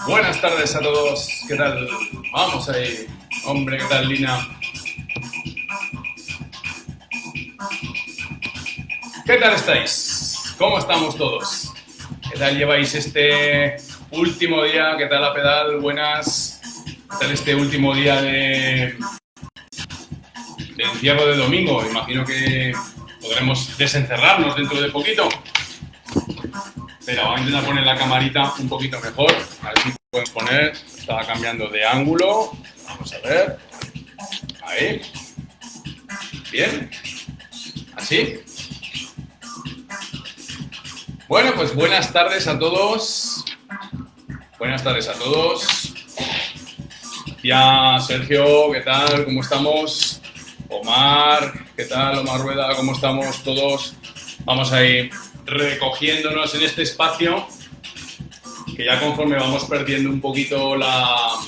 Buenas tardes a todos, ¿qué tal? Vamos ahí, hombre, ¿qué tal, Lina? ¿Qué tal estáis? ¿Cómo estamos todos? ¿Qué tal lleváis este último día? ¿Qué tal la pedal? Buenas. ¿Qué tal este último día de encierro de domingo? Imagino que podremos desencerrarnos dentro de poquito. Espera, vamos a intentar poner la camarita un poquito mejor. A ver si podemos poner. Estaba cambiando de ángulo. Vamos a ver. Ahí. Bien. Así. Bueno, pues buenas tardes a todos. Buenas tardes a todos. Ya, Sergio, ¿qué tal? ¿Cómo estamos? Omar, ¿qué tal? Omar Rueda, ¿cómo estamos todos? Vamos a ir recogiéndonos en este espacio, que ya conforme vamos perdiendo un poquito la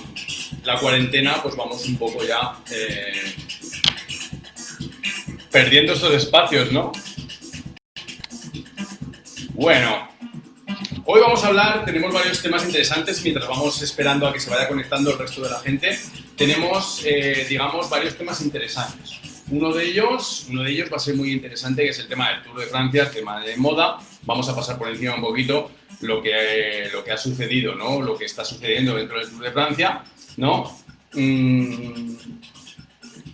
cuarentena, pues vamos un poco ya perdiendo estos espacios, ¿no? Bueno, hoy vamos a hablar, tenemos varios temas interesantes mientras vamos esperando a que se vaya conectando el resto de la gente. Tenemos, digamos, varios temas interesantes. Uno de ellos va a ser muy interesante, que es el tema del Tour de Francia, el tema de moda. Vamos a pasar por encima un poquito lo que ha sucedido, ¿no? Lo que está sucediendo dentro del Tour de Francia, ¿no?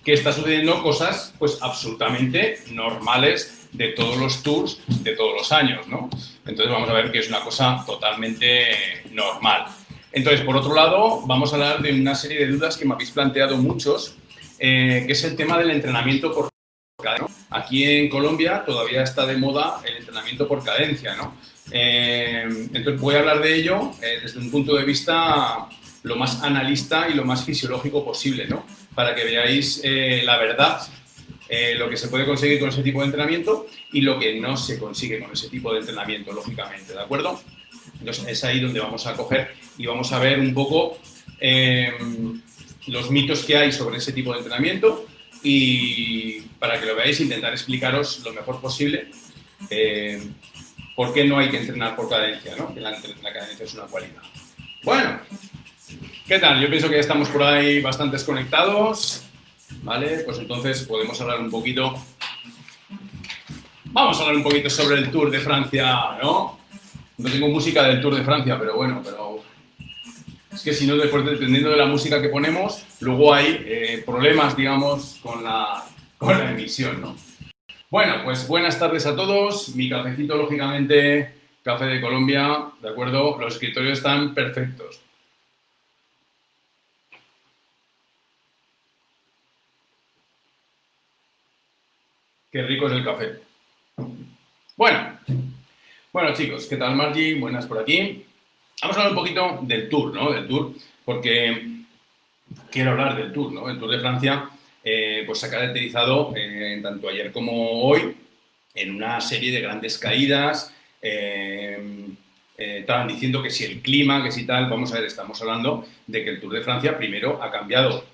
Que está sucediendo cosas, pues, absolutamente normales de todos los tours de todos los años, ¿no? Entonces vamos a ver que es una cosa totalmente normal. Entonces, por otro lado, vamos a hablar de una serie de dudas que me habéis planteado muchos, que es el tema del entrenamiento por cadencia, ¿no? Aquí en Colombia todavía está de moda el entrenamiento por cadencia, ¿no? Entonces voy a hablar de ello desde un punto de vista lo más analista y lo más fisiológico posible, ¿no? Para que veáis la verdad, lo que se puede conseguir con ese tipo de entrenamiento y lo que no se consigue con ese tipo de entrenamiento, lógicamente, ¿de acuerdo? Entonces es ahí donde vamos a coger y vamos a ver un poco los mitos que hay sobre ese tipo de entrenamiento y para que lo veáis intentar explicaros lo mejor posible por qué no hay que entrenar por cadencia, ¿no? Que la cadencia es una cualidad. Bueno, ¿qué tal? Yo pienso que ya estamos por ahí bastantes conectados, ¿vale? Pues entonces podemos hablar un poquito. Vamos a hablar un poquito sobre el Tour de Francia, ¿no? No tengo música del Tour de Francia, pero bueno, es que si no, después, dependiendo de la música que ponemos, luego hay problemas, digamos, con la emisión, ¿no? Bueno, pues buenas tardes a todos. Mi cafecito, lógicamente, café de Colombia, ¿de acuerdo? Los escritorios están perfectos. Qué rico es el café. Bueno chicos, ¿qué tal, Margie? Buenas por aquí. Vamos a hablar un poquito del Tour, ¿no? Del Tour, porque quiero hablar del Tour, ¿no? El Tour de Francia, pues se ha caracterizado, tanto ayer como hoy, en una serie de grandes caídas. Estaban diciendo que si el clima, que si tal. Vamos a ver, estamos hablando de que el Tour de Francia primero ha cambiado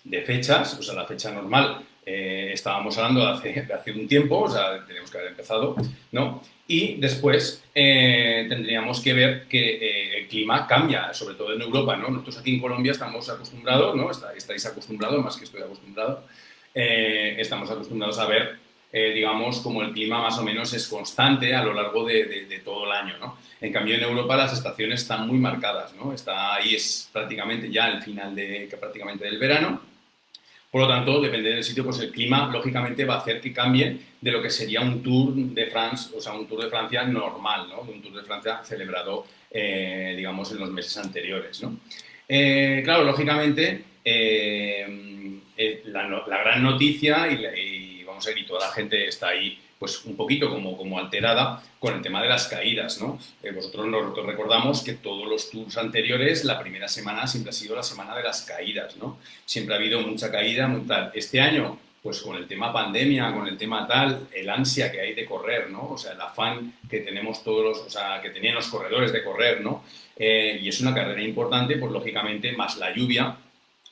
de fechas, o sea, la fecha normal. Estábamos hablando de hace un tiempo, o sea, tenemos que haber empezado, ¿no? Y después tendríamos que ver que el clima cambia, sobre todo en Europa, ¿no? Nosotros aquí en Colombia estamos acostumbrados, ¿no? Estáis acostumbrados, más que estoy acostumbrado, estamos acostumbrados a ver, digamos, como el clima más o menos es constante a lo largo de todo el año, ¿no? En cambio, en Europa las estaciones están muy marcadas, ¿no? Ahí es prácticamente ya el final prácticamente del verano. Por lo tanto, depende del sitio, pues el clima, lógicamente, va a hacer que cambie de lo que sería un Tour de France, o sea, un Tour de Francia normal, ¿no? Un Tour de Francia celebrado, digamos, en los meses anteriores, ¿no? Claro, lógicamente, la gran noticia, y vamos a ver, y toda la gente está ahí pues un poquito como alterada con el tema de las caídas, ¿no? Vosotros nos recordamos que todos los tours anteriores, la primera semana siempre ha sido la semana de las caídas, ¿no? Siempre ha habido mucha caída, muy tal. Este año, pues con el tema pandemia, con el tema tal, el ansia que hay de correr, ¿no? O sea, el afán que tenemos todos los, o sea, que tenían los corredores de correr, ¿no? Y es una carrera importante, pues lógicamente, más la lluvia,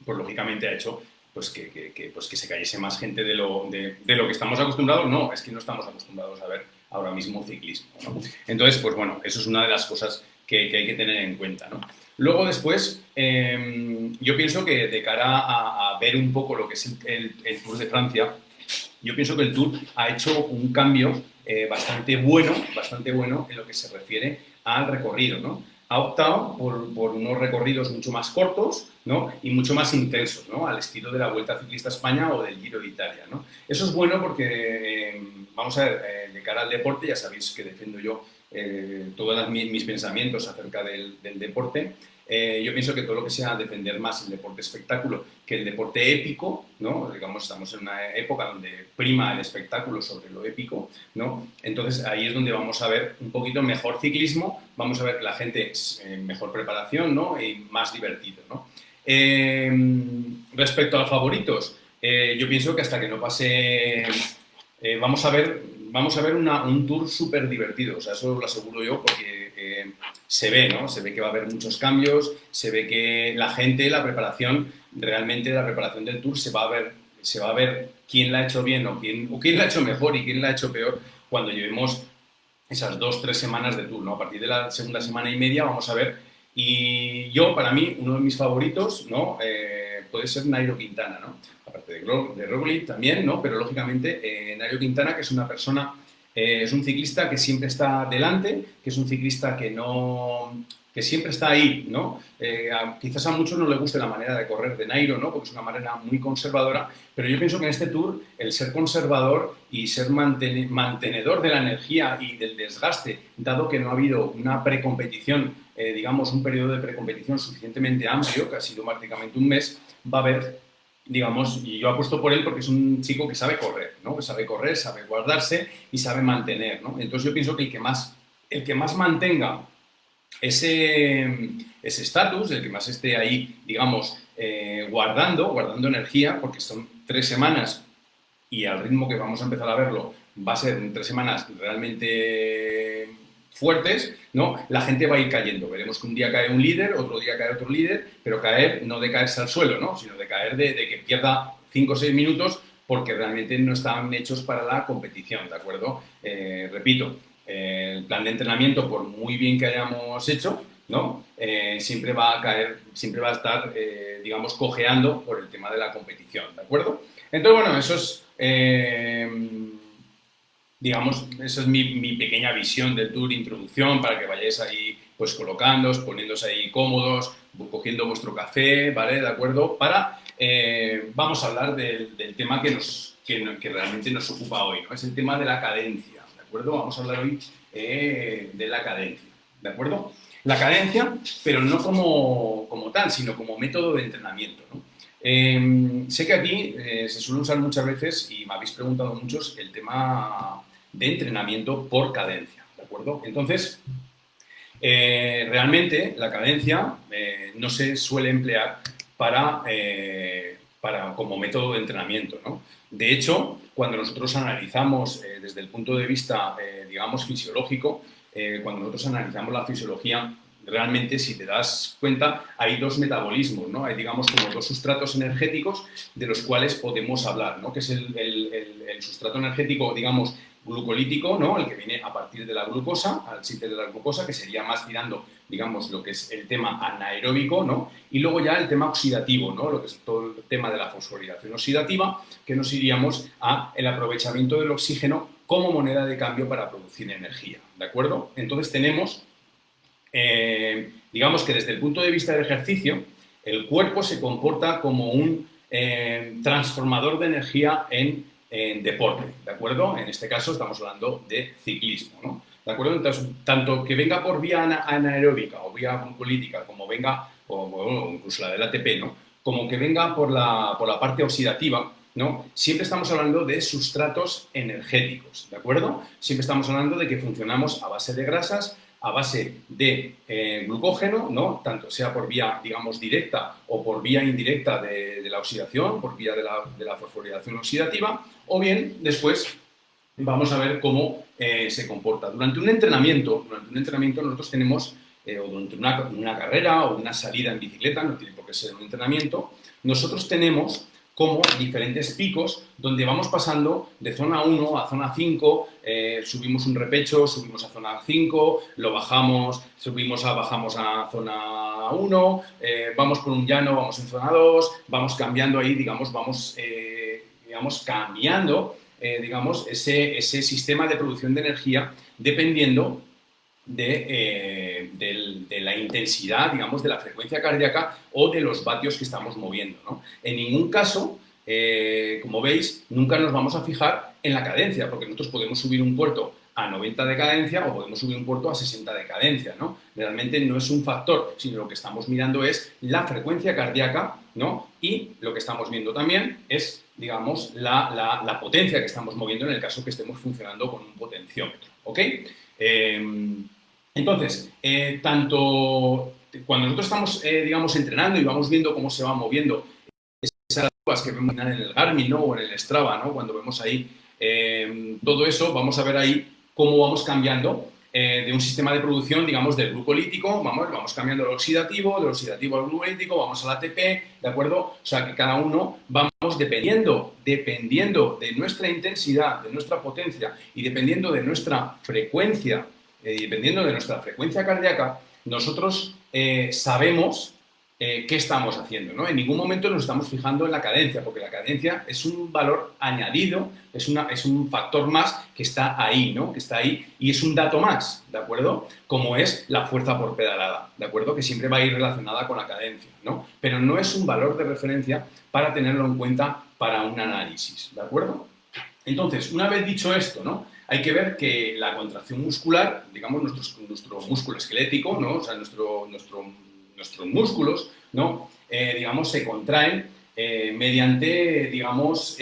pues lógicamente ha hecho pues que se cayese más gente de lo que estamos acostumbrados. No, es que no estamos acostumbrados a ver ahora mismo ciclismo, ¿no? Entonces, pues bueno, eso es una de las cosas que hay que tener en cuenta, ¿no? Luego después, yo pienso que de cara a ver un poco lo que es el Tour de Francia, yo pienso que el Tour ha hecho un cambio bastante bueno en lo que se refiere al recorrido, ¿no? Ha optado por unos recorridos mucho más cortos, ¿no? Y mucho más intensos, ¿no? Al estilo de la Vuelta Ciclista a España o del Giro de Italia, ¿no? Eso es bueno porque, vamos a ver, de cara al deporte, ya sabéis que defiendo yo todos mis pensamientos acerca del deporte. Yo pienso que todo lo que sea defender más el deporte espectáculo que el deporte épico, ¿no? Digamos, estamos en una época donde prima el espectáculo sobre lo épico, ¿no? Entonces ahí es donde vamos a ver un poquito mejor ciclismo, vamos a ver que la gente es mejor preparación, ¿no? Y más divertido, ¿no? Respecto a los favoritos, yo pienso que hasta que no pase, vamos a ver un tour súper divertido, o sea, eso lo aseguro yo porque se ve, ¿no? Se ve que va a haber muchos cambios, se ve que la gente, la preparación, realmente la preparación del tour se va a ver quién la ha hecho bien o quién la ha hecho mejor y quién la ha hecho peor cuando llevemos esas 2-3 semanas de tour, ¿no? A partir de la segunda semana y media vamos a ver. Y yo, para mí, uno de mis favoritos, ¿no? Puede ser Nairo Quintana, ¿no? Aparte de Roglic también, ¿no? Pero lógicamente Nairo Quintana, que es una persona, es un ciclista que siempre está delante, que es un ciclista que siempre está ahí, ¿no? Quizás a muchos no les guste la manera de correr de Nairo, ¿no? Porque es una manera muy conservadora, pero yo pienso que en este Tour el ser conservador y ser mantenedor de la energía y del desgaste, dado que no ha habido una precompetición, digamos, un periodo de precompetición suficientemente amplio, que ha sido prácticamente un mes, va a haber, digamos, y yo apuesto por él porque es un chico que sabe correr, ¿no? Que sabe correr, sabe guardarse y sabe mantener, ¿no? Entonces yo pienso que el que más mantenga ese estatus, el que más esté ahí, digamos, guardando energía, porque son 3 semanas y al ritmo que vamos a empezar a verlo va a ser en 3 semanas realmente fuertes, ¿no? La gente va a ir cayendo. Veremos que un día cae un líder, otro día cae otro líder, pero caer no de caerse al suelo, ¿no? Sino de caer de que pierda 5 o 6 minutos porque realmente no están hechos para la competición, ¿de acuerdo? Repito, el plan de entrenamiento, por muy bien que hayamos hecho, ¿no? Siempre va a caer, siempre va a estar, digamos, cojeando por el tema de la competición, ¿de acuerdo? Entonces, bueno, eso es, digamos, esa es mi pequeña visión del Tour, introducción, para que vayáis ahí, pues, colocándoos, poniéndose ahí cómodos, cogiendo vuestro café, ¿vale? ¿De acuerdo? Vamos a hablar del tema que realmente nos ocupa hoy, ¿no? Es el tema de la cadencia, ¿de acuerdo? Vamos a hablar hoy de la cadencia, ¿de acuerdo? La cadencia, pero no como tal, sino como método de entrenamiento, ¿no? Sé que aquí se suele usar muchas veces, y me habéis preguntado muchos, el tema de entrenamiento por cadencia, ¿de acuerdo? Entonces, realmente la cadencia no se suele emplear como método de entrenamiento, ¿no? De hecho, cuando nosotros analizamos desde el punto de vista, digamos, fisiológico, cuando nosotros analizamos la fisiología, realmente, si te das cuenta, hay 2 metabolismos, ¿no? Hay, digamos, como 2 sustratos energéticos de los cuales podemos hablar, ¿no? Que es el sustrato energético, digamos, glucolítico, ¿no? El que viene a partir de la glucosa, al sitio de la glucosa, que sería más tirando, digamos, lo que es el tema anaeróbico, ¿no? Y luego ya el tema oxidativo, ¿no? Lo que es todo el tema de la fosforilación oxidativa, que nos iríamos a el aprovechamiento del oxígeno como moneda de cambio para producir energía, ¿de acuerdo? Entonces tenemos, digamos que desde el punto de vista del ejercicio, el cuerpo se comporta como un transformador de energía en deporte, ¿de acuerdo? En este caso estamos hablando de ciclismo, ¿no? ¿De acuerdo? Entonces, tanto que venga por vía anaeróbica o vía glucolítica, como venga, o incluso la del ATP, ¿no? Como que venga por la parte oxidativa, ¿no? Siempre estamos hablando de sustratos energéticos, ¿de acuerdo? Siempre estamos hablando de que funcionamos a base de grasas, a base de glucógeno, ¿no? Tanto sea por vía, digamos, directa o por vía indirecta de la oxidación, por vía de la fosforilación oxidativa, o bien después vamos a ver cómo se comporta. Durante un entrenamiento nosotros tenemos, o durante una carrera o una salida en bicicleta, no tiene por qué ser un entrenamiento, nosotros tenemos como diferentes picos donde vamos pasando de zona 1 a zona 5, subimos un repecho, subimos a zona 5, lo bajamos, bajamos a zona 1, vamos por un llano, vamos en zona 2, vamos cambiando ahí, digamos, vamos cambiando digamos, ese sistema de producción de energía dependiendo de la intensidad, digamos, de la frecuencia cardíaca o de los vatios que estamos moviendo, ¿no? En ningún caso, como veis, nunca nos vamos a fijar en la cadencia, porque nosotros podemos subir un puerto a 90 de cadencia o podemos subir un puerto a 60 de cadencia, ¿no? Realmente no es un factor, sino lo que estamos mirando es la frecuencia cardíaca, ¿no? Y lo que estamos viendo también es, digamos, la potencia que estamos moviendo en el caso que estemos funcionando con un potenciómetro, ¿ok? Entonces, tanto cuando nosotros estamos, digamos, entrenando y vamos viendo cómo se va moviendo esas curvas que vemos en el Garmin, ¿no? O en el Strava, ¿no? Cuando vemos ahí todo eso, vamos a ver ahí cómo vamos cambiando de un sistema de producción, digamos, del glucolítico, vamos cambiando del oxidativo al glucolítico, vamos al ATP, ¿de acuerdo? O sea, que cada uno vamos dependiendo de nuestra intensidad, de nuestra potencia y dependiendo de nuestra frecuencia, cardíaca, nosotros sabemos qué estamos haciendo, ¿no? En ningún momento nos estamos fijando en la cadencia, porque la cadencia es un valor añadido, es un factor más que está ahí, ¿no? Que está ahí y es un dato más, ¿de acuerdo? Como es la fuerza por pedalada, ¿de acuerdo? Que siempre va a ir relacionada con la cadencia, ¿no? Pero no es un valor de referencia para tenerlo en cuenta para un análisis, ¿de acuerdo? Entonces, una vez dicho esto, ¿no? Hay que ver que la contracción muscular, digamos, nuestro músculo esquelético, ¿no? O sea, nuestros músculos, ¿no? Digamos, se contraen mediante, digamos,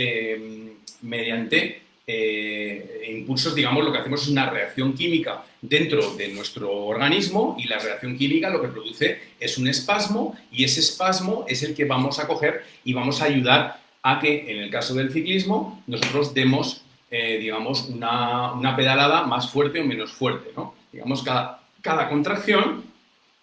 impulsos, digamos, lo que hacemos es una reacción química dentro de nuestro organismo y la reacción química lo que produce es un espasmo y ese espasmo es el que vamos a coger y vamos a ayudar a que, en el caso del ciclismo, nosotros demos, digamos, una pedalada más fuerte o menos fuerte, ¿no? Digamos, cada contracción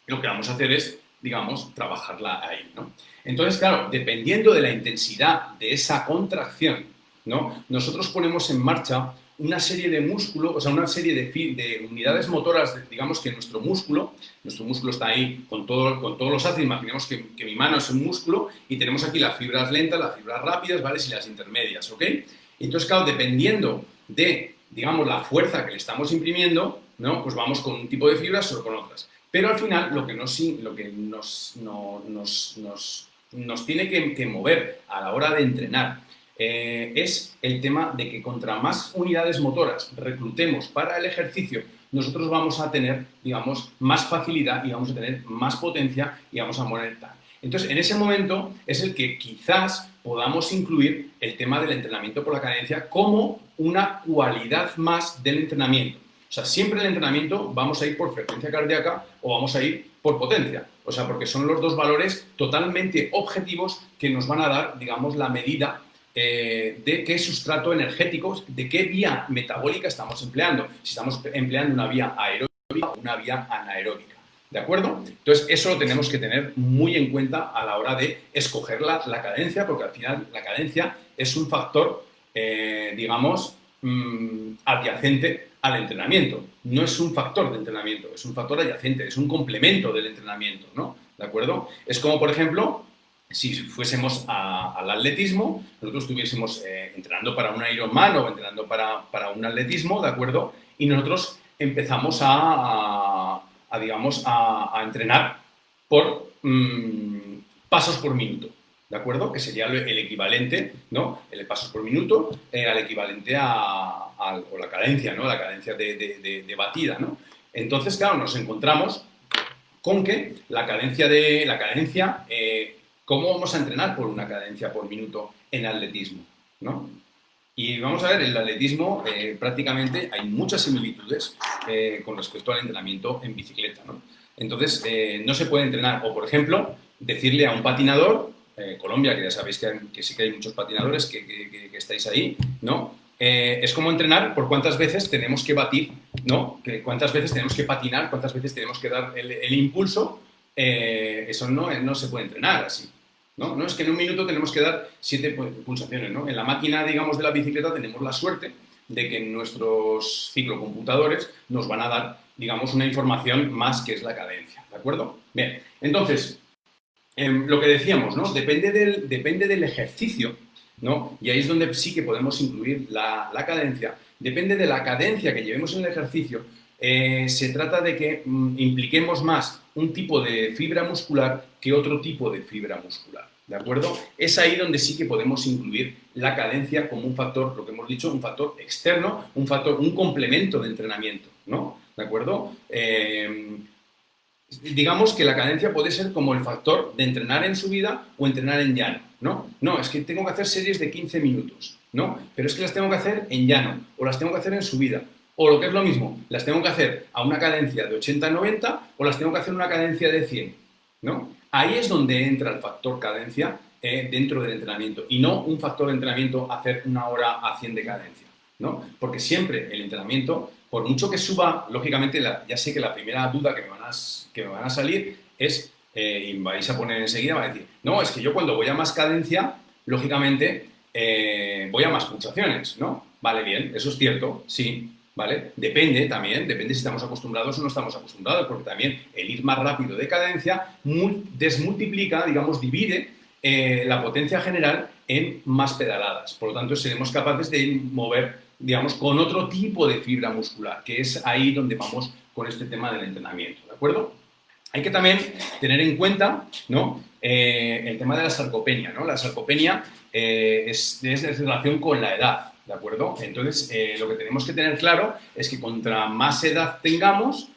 lo que vamos a hacer es, digamos, trabajarla ahí, ¿no? Entonces, claro, dependiendo de la intensidad de esa contracción, ¿no? Nosotros ponemos en marcha una serie de músculos, o sea, una serie de unidades motoras, digamos que nuestro músculo está ahí con todos los ácidos, imaginemos que mi mano es un músculo y tenemos aquí las fibras lentas, las fibras rápidas, ¿vale? Y las intermedias, ¿ok? Entonces, claro, dependiendo de, digamos, la fuerza que le estamos imprimiendo, ¿no? Pues vamos con un tipo de fibras o con otras. Pero al final lo que nos tiene que mover a la hora de entrenar es el tema de que contra más unidades motoras reclutemos para el ejercicio, nosotros vamos a tener, digamos, más facilidad y vamos a tener más potencia y vamos a mover tal. Entonces, en ese momento es el que quizás podamos incluir el tema del entrenamiento por la cadencia como una cualidad más del entrenamiento. O sea, siempre en el entrenamiento vamos a ir por frecuencia cardíaca o vamos a ir por potencia. O sea, porque son los dos valores totalmente objetivos que nos van a dar, digamos, la medida de qué sustrato energético, de qué vía metabólica estamos empleando. Si estamos empleando una vía aeróbica o una vía anaeróbica. ¿De acuerdo? Entonces, eso lo tenemos que tener muy en cuenta a la hora de escoger la cadencia, porque al final la cadencia es un factor, digamos, adyacente al entrenamiento. No es un factor de entrenamiento, es un factor adyacente, es un complemento del entrenamiento, ¿no? ¿De acuerdo? Es como, por ejemplo, si fuésemos al atletismo, nosotros estuviésemos entrenando para un Ironman o entrenando para un atletismo, ¿de acuerdo? Y nosotros empezamos digamos, a entrenar por pasos por minuto, ¿de acuerdo? Que sería el equivalente, ¿no? El pasos por minuto al equivalente o la cadencia, ¿no? La cadencia de batida, ¿no? Entonces, claro, nos encontramos con que la cadencia, ¿cómo vamos a entrenar por una cadencia por minuto en atletismo? ¿no? Y vamos a ver, el atletismo prácticamente hay muchas similitudes con respecto al entrenamiento en bicicleta, ¿no? Entonces, no se puede entrenar, o por ejemplo, decirle a un patinador, Colombia, que ya sabéis que sí que hay muchos patinadores que estáis ahí, ¿no? Es como entrenar por cuántas veces tenemos que batir, ¿no? Que cuántas veces tenemos que patinar, cuántas veces tenemos que dar el impulso, eso no se puede entrenar así. ¿No? No es que en un minuto tenemos que dar 7 pulsaciones, ¿no? En la máquina, digamos, de la bicicleta tenemos la suerte de que nuestros ciclocomputadores nos van a dar, digamos, una información más que es la cadencia, ¿de acuerdo? Bien, entonces, lo que decíamos, ¿no? Depende del ejercicio, ¿no? Y ahí es donde sí que podemos incluir la cadencia. Depende de la cadencia que llevemos en el ejercicio. Se trata de que impliquemos más un tipo de fibra muscular que otro tipo de fibra muscular, ¿de acuerdo? Es ahí donde sí que podemos incluir la cadencia como un factor, lo que hemos dicho, un factor externo, un complemento de entrenamiento, ¿no? ¿De acuerdo? Digamos que la cadencia puede ser como el factor de entrenar en subida o entrenar en llano, ¿no? No, es que tengo que hacer series de 15 minutos, ¿no? Pero es que las tengo que hacer en llano o las tengo que hacer en subida. O lo que es lo mismo, las tengo que hacer a una cadencia de 80-90 o las tengo que hacer a una cadencia de 100, ¿no? Ahí es donde entra el factor cadencia dentro del entrenamiento y no un factor de entrenamiento hacer 1 hora a 100 de cadencia, ¿no? Porque siempre el entrenamiento, por mucho que suba, lógicamente, ya sé que la primera duda que me van a salir es, y vais a poner enseguida, va a decir, no, es que yo cuando voy a más cadencia, lógicamente, voy a más pulsaciones, ¿no? Vale, bien, eso es cierto, sí, ¿vale? Depende también, depende si estamos acostumbrados o no estamos acostumbrados, porque también el ir más rápido de cadencia desmultiplica, digamos, divide la potencia general en más pedaladas. Por lo tanto, seremos capaces de mover, digamos, con otro tipo de fibra muscular, que es ahí donde vamos con este tema del entrenamiento, ¿de acuerdo? Hay que también tener en cuenta, ¿no? El tema de la sarcopenia, ¿no? La sarcopenia es de relación con la edad, ¿de acuerdo? Entonces, lo que tenemos que tener claro es que contra más edad tengamos,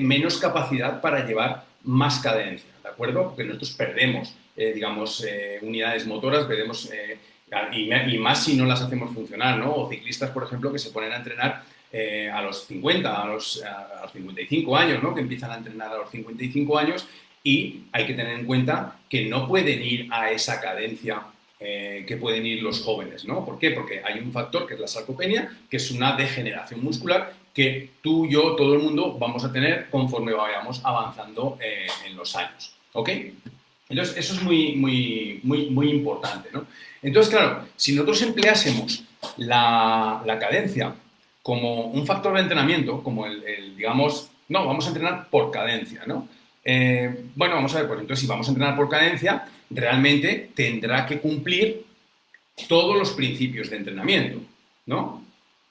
menos capacidad para llevar más cadencia, ¿de acuerdo? Porque nosotros perdemos, digamos, unidades motoras, perdemos, y más si no las hacemos funcionar, ¿no? O ciclistas, por ejemplo, que se ponen a entrenar a los 50, a los 55 años, ¿no? Que empiezan a entrenar a los 55 años y hay que tener en cuenta que no pueden ir a esa cadencia que pueden ir los jóvenes, ¿no? ¿Por qué? Porque hay un factor que es la sarcopenia, que es una degeneración muscular que tú, yo, todo el mundo vamos a tener conforme vayamos avanzando en los años, ¿ok? Entonces, eso es muy importante, ¿no? Entonces, claro, si nosotros empleásemos la cadencia como un factor de entrenamiento, como digamos, no, vamos a entrenar por cadencia, ¿no? Bueno, vamos a ver, pues entonces si vamos a entrenar por cadencia, realmente tendrá que cumplir todos los principios de entrenamiento, ¿no?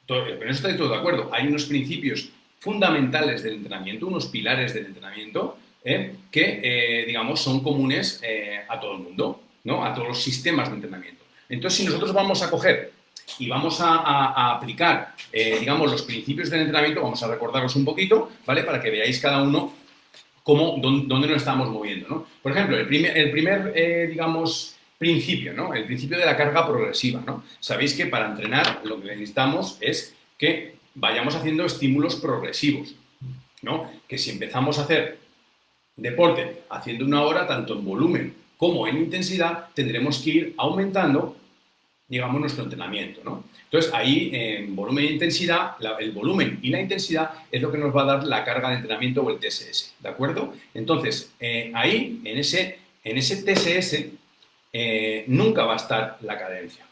En eso estáis todos de acuerdo. Hay unos principios fundamentales del entrenamiento, unos pilares del entrenamiento, que, digamos, son comunes a todo el mundo, ¿no? A todos los sistemas de entrenamiento. Entonces, si nosotros vamos a coger y vamos a aplicar, digamos, los principios del entrenamiento, vamos a recordaros un poquito, ¿vale? Para que veáis cada uno dónde nos estamos moviendo, ¿no? Por ejemplo, el primer digamos, principio, ¿no? El principio de la carga progresiva, ¿no? Sabéis que para entrenar lo que necesitamos es que vayamos haciendo estímulos progresivos, ¿no? Que si empezamos a hacer deporte haciendo 1 hora, tanto en volumen como en intensidad, tendremos que ir aumentando, digamos, nuestro entrenamiento, ¿no? Entonces, ahí, en volumen e intensidad, el volumen y la intensidad es lo que nos va a dar la carga de entrenamiento o el TSS, ¿de acuerdo? Entonces, ahí, en ese TSS, nunca va a estar la cadencia,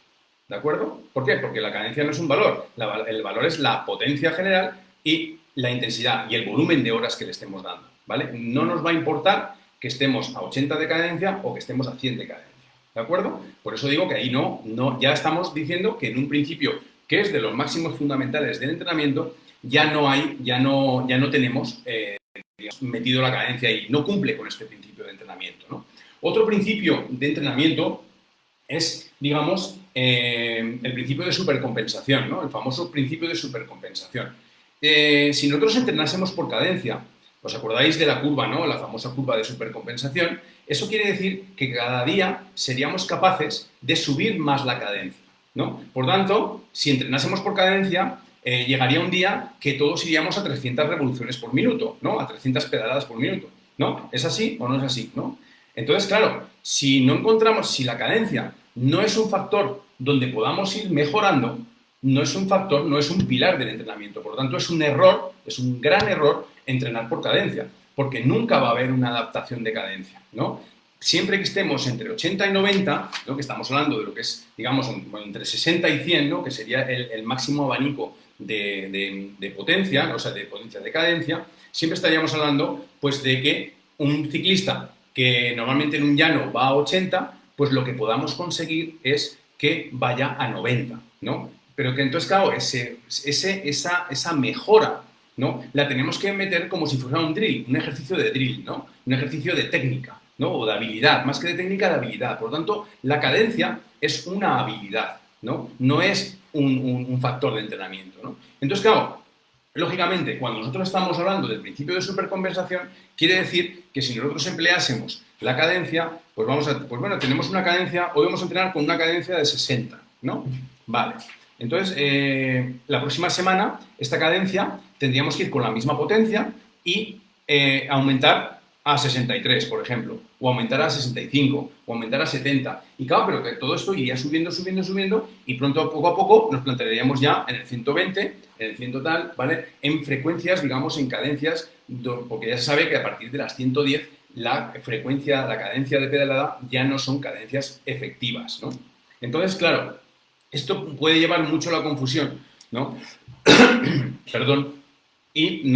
¿de acuerdo? ¿Por qué? Porque la cadencia no es un valor, el valor es la potencia general y la intensidad y el volumen de horas que le estemos dando, ¿vale? No nos va a importar que estemos a 80 de cadencia o que estemos a 100 de cadencia. ¿De acuerdo? Por eso digo que ahí ya estamos diciendo que en un principio que es de los máximos fundamentales del entrenamiento, ya no tenemos digamos, metido la cadencia ahí, no cumple con este principio de entrenamiento, ¿no? Otro principio de entrenamiento es, digamos, el principio de supercompensación, ¿no? El famoso principio de supercompensación. Si nosotros entrenásemos por cadencia, ¿os acordáis de la curva, ¿no? La famosa curva de supercompensación. Eso quiere decir que cada día seríamos capaces de subir más la cadencia, ¿no? Por tanto, si entrenásemos por cadencia, llegaría un día que todos iríamos a 300 revoluciones por minuto, ¿no? A 300 pedaladas por minuto, ¿no? ¿Es así o no es así, no? Entonces, claro, si no encontramos, si la cadencia no es un factor donde podamos ir mejorando, no es un factor, no es un pilar del entrenamiento. Por lo tanto, es un error, es un gran error entrenar por cadencia, porque nunca va a haber una adaptación de cadencia, ¿no? Siempre que estemos entre 80 y 90, ¿no? Que estamos hablando de lo que es, digamos, entre 60 y 100, ¿no? Que sería el máximo abanico de potencia, o sea, de potencia de cadencia, siempre estaríamos hablando, pues, de que un ciclista que normalmente en un llano va a 80, pues lo que podamos conseguir es que vaya a 90, ¿no? Pero que entonces, claro, esa mejora, ¿no? La tenemos que meter como si fuera un drill, un ejercicio de drill, ¿no? Un ejercicio de técnica, ¿no? O de habilidad, más que de técnica, de habilidad. Por lo tanto, la cadencia es una habilidad, ¿no? No es un factor de entrenamiento, ¿no? Entonces, claro, lógicamente, cuando nosotros estamos hablando del principio de supercompensación, quiere decir que si nosotros empleásemos la cadencia, pues pues bueno, tenemos una cadencia, hoy vamos a entrenar con una cadencia de 60, ¿no? Vale. Entonces, la próxima semana, esta cadencia tendríamos que ir con la misma potencia y aumentar a 63, por ejemplo, o aumentar a 65, o aumentar a 70. Y claro, pero que todo esto iría subiendo, subiendo, subiendo, y pronto, poco a poco, nos plantearíamos ya en el 120, en el 100 tal, ¿vale? En frecuencias, digamos, en cadencias, porque ya se sabe que a partir de las 110 la frecuencia, la cadencia de pedalada ya no son cadencias efectivas, ¿no? Entonces, claro, esto puede llevar mucho a la confusión, ¿no? Perdón. Y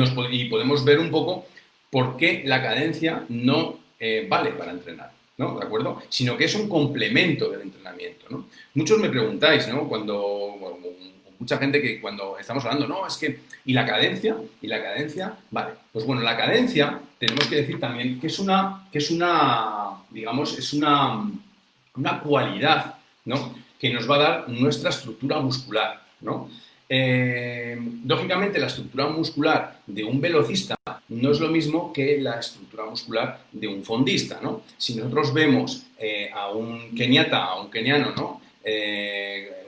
podemos ver un poco por qué la cadencia no vale para entrenar, ¿no? ¿De acuerdo? Sino que es un complemento del entrenamiento, ¿no? Muchos me preguntáis, ¿no? Bueno, mucha gente que cuando estamos hablando, no, es que, ¿y la cadencia? ¿Y la cadencia? Vale. Pues bueno, la cadencia, tenemos que decir también que es una digamos, es una cualidad, ¿no? Que nos va a dar nuestra estructura muscular, ¿no? Lógicamente, la estructura muscular de un velocista no es lo mismo que la estructura muscular de un fondista, ¿no? Si nosotros vemos a un keniata, a un keniano, ¿no?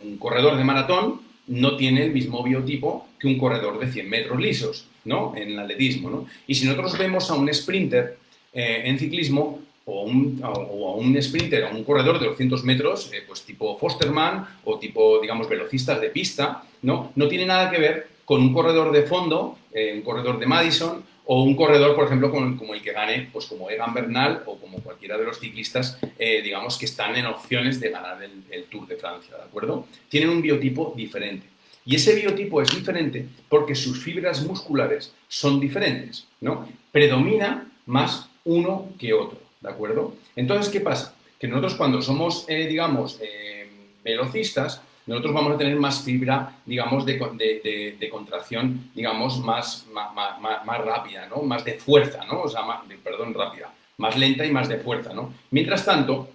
Un corredor de maratón no tiene el mismo biotipo que un corredor de 100 metros lisos, ¿no? En el atletismo, ¿no? Y si nosotros vemos a un sprinter en ciclismo, o a un sprinter, a un corredor de 200 metros, pues tipo Fosterman o tipo, digamos, velocistas de pista, ¿no? No tiene nada que ver con un corredor de fondo, un corredor de Madison, o un corredor, por ejemplo, como el que gane, pues como Egan Bernal o como cualquiera de los ciclistas, digamos, que están en opciones de ganar el Tour de Francia, ¿de acuerdo? Tienen un biotipo diferente. Y ese biotipo es diferente porque sus fibras musculares son diferentes, ¿no? Predomina más uno que otro. ¿De acuerdo? Entonces, ¿qué pasa? Que nosotros cuando somos, digamos, velocistas, nosotros vamos a tener más fibra, digamos, de contracción, digamos, más rápida, ¿no? Más de fuerza, ¿no? O sea, rápida. Más lenta y más de fuerza, ¿no? Mientras tanto,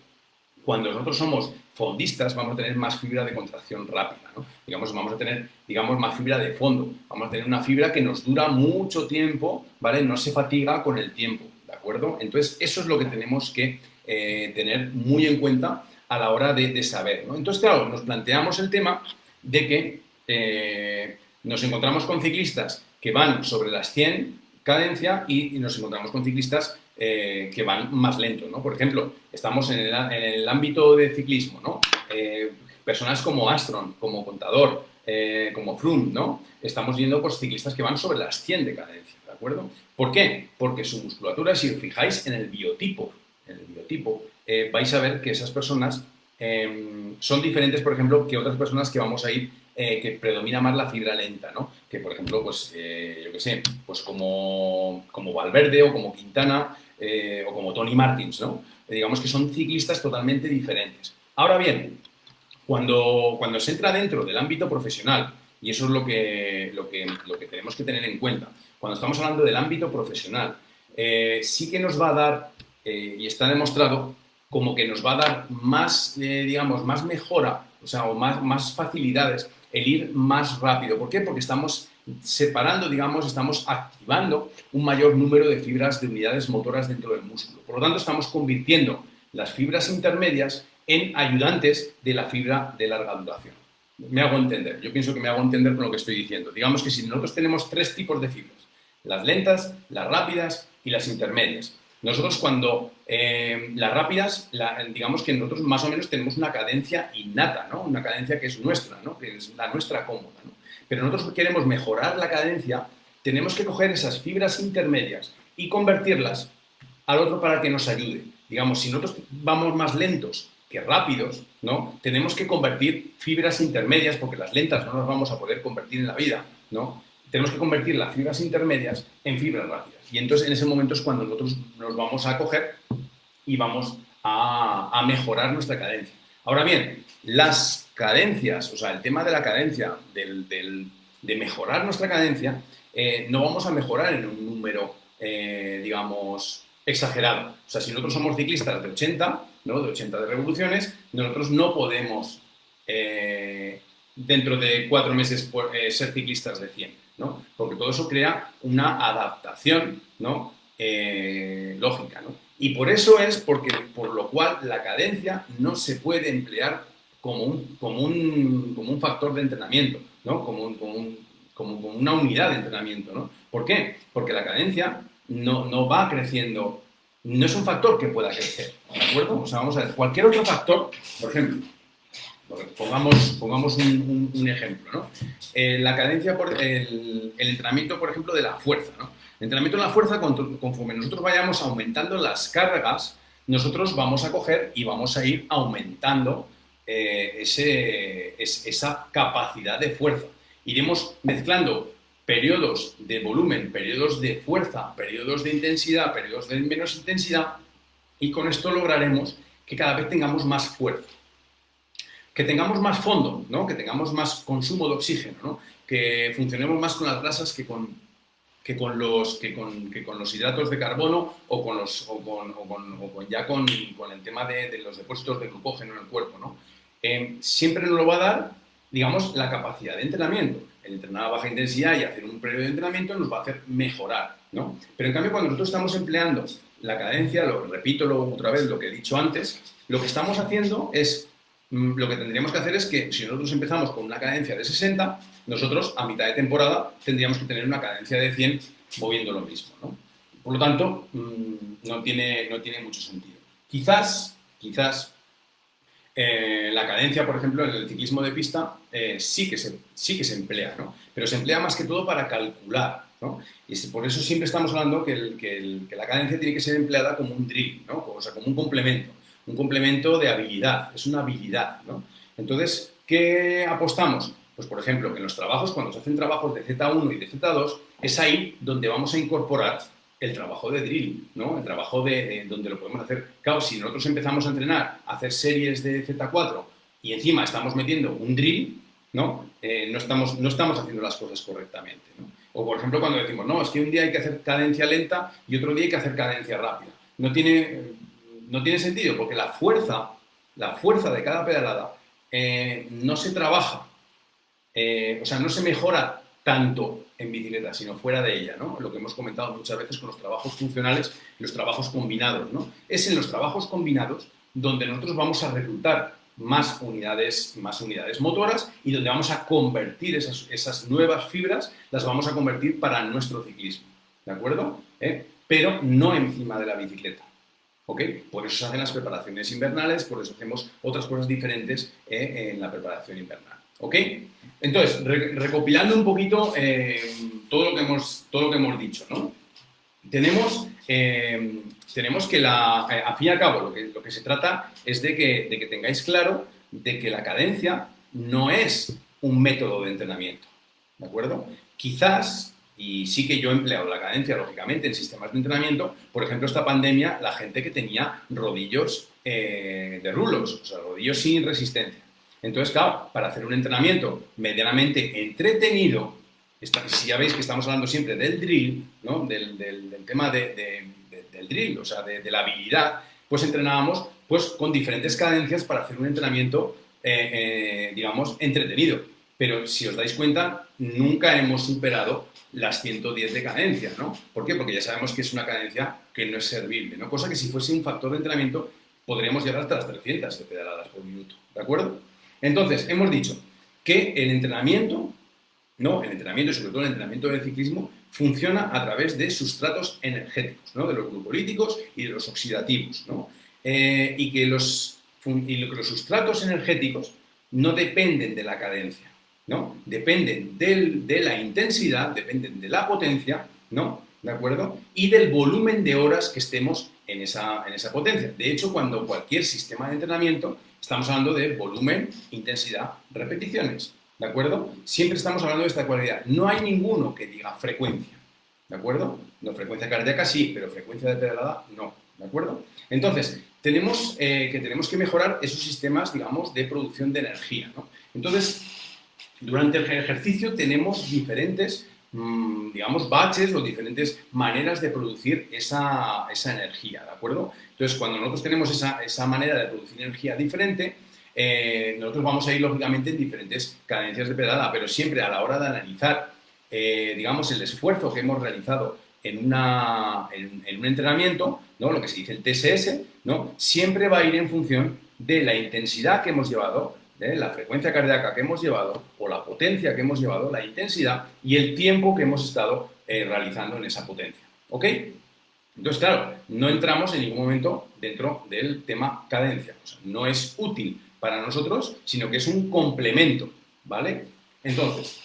cuando nosotros somos fondistas, vamos a tener más fibra de contracción rápida, ¿no? Digamos, vamos a tener, digamos, más fibra de fondo. Vamos a tener una fibra que nos dura mucho tiempo, ¿vale? No se fatiga con el tiempo. ¿De acuerdo? Entonces, eso es lo que tenemos que tener muy en cuenta a la hora de saber, ¿no? Entonces, claro, nos planteamos el tema de que nos encontramos con ciclistas que van sobre las 100 cadencia y nos encontramos con ciclistas que van más lentos, ¿no? Por ejemplo, estamos en el ámbito de ciclismo, ¿no? Personas como Armstrong, como Contador, como Froome, ¿no? Estamos viendo pues, ciclistas que van sobre las 100 de cadencia, ¿de acuerdo? ¿Por qué? Porque su musculatura, si os fijáis en el biotipo, vais a ver que esas personas son diferentes, por ejemplo, que otras personas que vamos a ir, que predomina más la fibra lenta, ¿no? Que, por ejemplo, pues, yo qué sé, pues como Valverde o como Quintana o como Tony Martins, ¿no? Digamos que son ciclistas totalmente diferentes. Ahora bien, cuando se entra dentro del ámbito profesional, y eso es lo que tenemos que tener en cuenta, cuando estamos hablando del ámbito profesional, sí que nos va a dar, y está demostrado, como que nos va a dar más, digamos, más mejora, o sea, o más facilidades el ir más rápido. ¿Por qué? Porque estamos separando, digamos, estamos activando un mayor número de fibras de unidades motoras dentro del músculo. Por lo tanto, estamos convirtiendo las fibras intermedias en ayudantes de la fibra de larga duración. Me hago entender. Yo pienso que me hago entender con lo que estoy diciendo. Digamos que si nosotros tenemos tres tipos de fibras, las lentas, las rápidas y las intermedias. Nosotros cuando las rápidas, digamos que nosotros más o menos tenemos una cadencia innata, ¿no? Una cadencia que es nuestra, ¿no? Que es la nuestra cómoda, ¿no? Pero nosotros queremos mejorar la cadencia, tenemos que coger esas fibras intermedias y convertirlas al otro para que nos ayude. Digamos, si nosotros vamos más lentos que rápidos, ¿no? Tenemos que convertir fibras intermedias, porque las lentas no las vamos a poder convertir en la vida, ¿no? Tenemos que convertir las fibras intermedias en fibras rápidas. Y entonces en ese momento es cuando nosotros nos vamos a coger y vamos a mejorar nuestra cadencia. Ahora bien, las cadencias, o sea, el tema de la cadencia, de mejorar nuestra cadencia, no vamos a mejorar en un número, digamos, exagerado. O sea, si nosotros somos ciclistas de 80, ¿no? De 80 de revoluciones, nosotros no podemos, dentro de 4 meses, ser ciclistas de 100, ¿no? Porque todo eso crea una adaptación, ¿no? Lógica, ¿no? Y por eso es por lo cual la cadencia no se puede emplear como un factor de entrenamiento, ¿no? Como una unidad de entrenamiento, ¿no? ¿Por qué? Porque la cadencia no va creciendo, no es un factor que pueda crecer, ¿de acuerdo? O sea, vamos a ver, cualquier otro factor, por ejemplo, pongamos un ejemplo, ¿no? La cadencia, el entrenamiento, por ejemplo, de la fuerza, ¿no? El entrenamiento de la fuerza, conforme nosotros vayamos aumentando las cargas, nosotros vamos a coger y vamos a ir aumentando esa capacidad de fuerza. Iremos mezclando periodos de volumen, periodos de fuerza, periodos de intensidad, periodos de menos intensidad, y con esto lograremos que cada vez tengamos más fuerza, que tengamos más fondo, ¿no? Que tengamos más consumo de oxígeno, ¿no? Que funcionemos más con las grasas que con los hidratos de carbono o con el tema de los depósitos de glucógeno en el cuerpo, ¿no? Siempre nos lo va a dar, digamos, la capacidad de entrenamiento. El entrenar a baja intensidad y hacer un periodo de entrenamiento nos va a hacer mejorar, ¿no? Pero en cambio, cuando nosotros estamos empleando la cadencia, repito otra vez lo que he dicho antes, lo que estamos haciendo es, lo que tendríamos que hacer es que si nosotros empezamos con una cadencia de 60, nosotros a mitad de temporada tendríamos que tener una cadencia de 100 moviendo lo mismo, ¿no? Por lo tanto, no tiene mucho sentido. Quizás la cadencia, por ejemplo, en el ciclismo de pista sí que se emplea, ¿no? Pero se emplea más que todo para calcular, ¿no? Y por eso siempre estamos hablando que la cadencia tiene que ser empleada como un drill, ¿no? O sea, como un complemento de habilidad, es una habilidad, ¿no? Entonces, ¿qué apostamos? Pues, por ejemplo, que en los trabajos, cuando se hacen trabajos de Z1 y de Z2, es ahí donde vamos a incorporar el trabajo de drill, ¿no? El trabajo donde lo podemos hacer. Claro, si nosotros empezamos a entrenar, a hacer series de Z4 y encima estamos metiendo un drill, ¿no? No estamos haciendo las cosas correctamente, ¿no? O, por ejemplo, cuando decimos, no, es que un día hay que hacer cadencia lenta y otro día hay que hacer cadencia rápida. No tiene sentido, porque la fuerza de cada pedalada no se trabaja, o sea, no se mejora tanto en bicicleta, sino fuera de ella, ¿no? Lo que hemos comentado muchas veces con los trabajos funcionales y los trabajos combinados, ¿no? Es en los trabajos combinados donde nosotros vamos a reclutar más unidades motoras y donde vamos a convertir esas nuevas fibras, las vamos a convertir para nuestro ciclismo, ¿de acuerdo? Pero no encima de la bicicleta, ¿ok? Por eso se hacen las preparaciones invernales, por eso hacemos otras cosas diferentes en la preparación invernal, ¿ok? Entonces, recopilando un poquito todo lo que hemos dicho, ¿no? Tenemos que a fin y al cabo lo que se trata es de que tengáis claro de que la cadencia no es un método de entrenamiento, ¿de acuerdo? Quizás, y sí que yo he empleado la cadencia, lógicamente, en sistemas de entrenamiento, por ejemplo, esta pandemia, la gente que tenía rodillos de rulos, o sea, rodillos sin resistencia. Entonces, claro, para hacer un entrenamiento medianamente entretenido, si ya veis que estamos hablando siempre del drill, ¿no? Del tema del drill, o sea, de la habilidad, pues entrenábamos pues, con diferentes cadencias para hacer un entrenamiento, digamos, entretenido. Pero si os dais cuenta, nunca hemos superado las 110 de cadencia, ¿no? ¿Por qué? Porque ya sabemos que es una cadencia que no es servible, ¿no? Cosa que si fuese un factor de entrenamiento podríamos llegar hasta las 300 de pedaladas por minuto, ¿de acuerdo? Entonces, hemos dicho que el entrenamiento, ¿no? El entrenamiento, sobre todo el entrenamiento del ciclismo, funciona a través de sustratos energéticos, ¿no? De los glucolíticos y de los oxidativos, ¿no? Y que los sustratos energéticos no dependen de la cadencia, ¿no? Dependen de la intensidad, dependen de la potencia, ¿no? ¿De acuerdo? Y del volumen de horas que estemos en esa potencia. De hecho, cuando cualquier sistema de entrenamiento, estamos hablando de volumen, intensidad, repeticiones, ¿de acuerdo? Siempre estamos hablando de esta cualidad. No hay ninguno que diga frecuencia, ¿de acuerdo? No, frecuencia cardíaca sí, pero frecuencia de pedalada no, ¿de acuerdo? Entonces, tenemos que mejorar esos sistemas, digamos, de producción de energía, ¿no? Entonces, durante el ejercicio tenemos diferentes, digamos, baches o diferentes maneras de producir esa energía, ¿de acuerdo? Entonces, cuando nosotros tenemos esa manera de producir energía diferente, nosotros vamos a ir, lógicamente, en diferentes cadencias de pedalada, pero siempre a la hora de analizar, digamos, el esfuerzo que hemos realizado en un entrenamiento, ¿no? Lo que se dice el TSS, ¿no? Siempre va a ir en función de la intensidad que hemos llevado, de la frecuencia cardíaca que hemos llevado, o la potencia que hemos llevado, la intensidad y el tiempo que hemos estado realizando en esa potencia. ¿Ok? Entonces, claro, no entramos en ningún momento dentro del tema cadencia. O sea, no es útil para nosotros, sino que es un complemento, ¿vale? Entonces,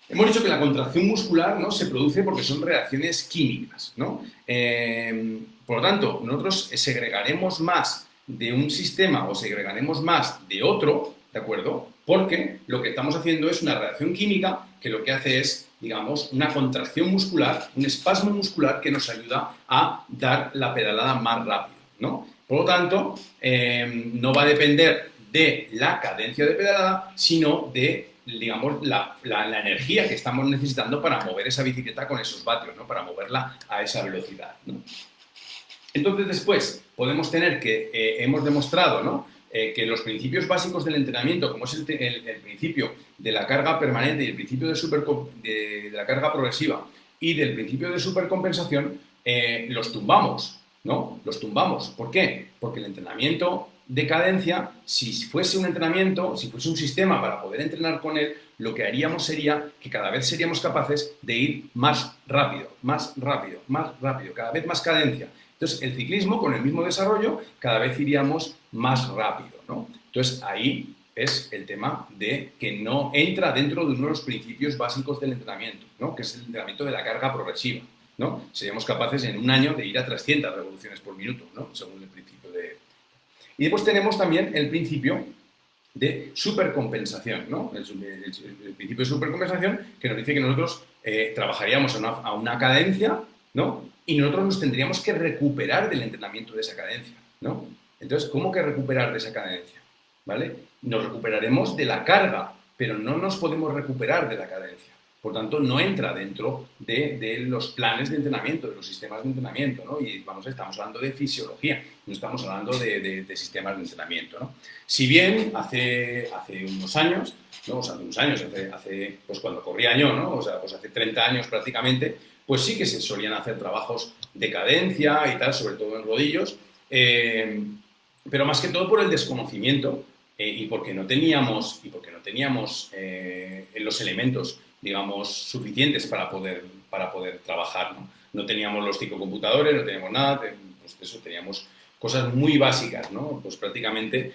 hemos dicho que la contracción muscular, ¿no?, se produce porque son reacciones químicas, ¿no? Por lo tanto, nosotros segregaremos más de un sistema o segregaremos más de otro, ¿de acuerdo? Porque lo que estamos haciendo es una reacción química que lo que hace es, digamos, una contracción muscular, un espasmo muscular que nos ayuda a dar la pedalada más rápido, ¿no? Por lo tanto, no va a depender de la cadencia de pedalada, sino de, digamos, la energía que estamos necesitando para mover esa bicicleta con esos vatios, ¿no? Para moverla a esa velocidad, ¿no? Entonces, después podemos tener que hemos demostrado, ¿no?, que los principios básicos del entrenamiento, como es el principio de la carga permanente y el principio de la carga progresiva y del principio de supercompensación, los tumbamos, ¿no? Los tumbamos. ¿Por qué? Porque el entrenamiento de cadencia, si fuese un entrenamiento, si fuese un sistema para poder entrenar con él, lo que haríamos sería que cada vez seríamos capaces de ir más rápido, más rápido, más rápido, cada vez más cadencia. Entonces, el ciclismo, con el mismo desarrollo, cada vez iríamos más rápido, ¿no? Entonces, ahí es el tema de que no entra dentro de uno de los principios básicos del entrenamiento, ¿no?, que es el entrenamiento de la carga progresiva, ¿no? Seríamos capaces en un año de ir a 300 revoluciones por minuto, ¿no?, según el principio de... Y después tenemos también el principio de supercompensación, ¿no? El principio de supercompensación que nos dice que nosotros trabajaríamos a una cadencia, ¿no?, y nosotros nos tendríamos que recuperar del entrenamiento de esa cadencia, ¿no? Entonces, ¿cómo que recuperar de esa cadencia? ¿Vale? Nos recuperaremos de la carga, pero no nos podemos recuperar de la cadencia. Por tanto, no entra dentro de los planes de entrenamiento, de los sistemas de entrenamiento, ¿no? Y estamos hablando de fisiología, no estamos hablando de sistemas de entrenamiento, ¿no? Si bien hace unos años, ¿no? O sea, pues cuando corría yo, ¿no? O sea, pues hace 30 años prácticamente, pues sí que se solían hacer trabajos de cadencia y tal, sobre todo en rodillos, pero más que todo por el desconocimiento y porque no teníamos los elementos, digamos, suficientes para poder trabajar, ¿no? No teníamos los ciclocomputadores, no teníamos nada, pues eso, teníamos cosas muy básicas, ¿no? Pues prácticamente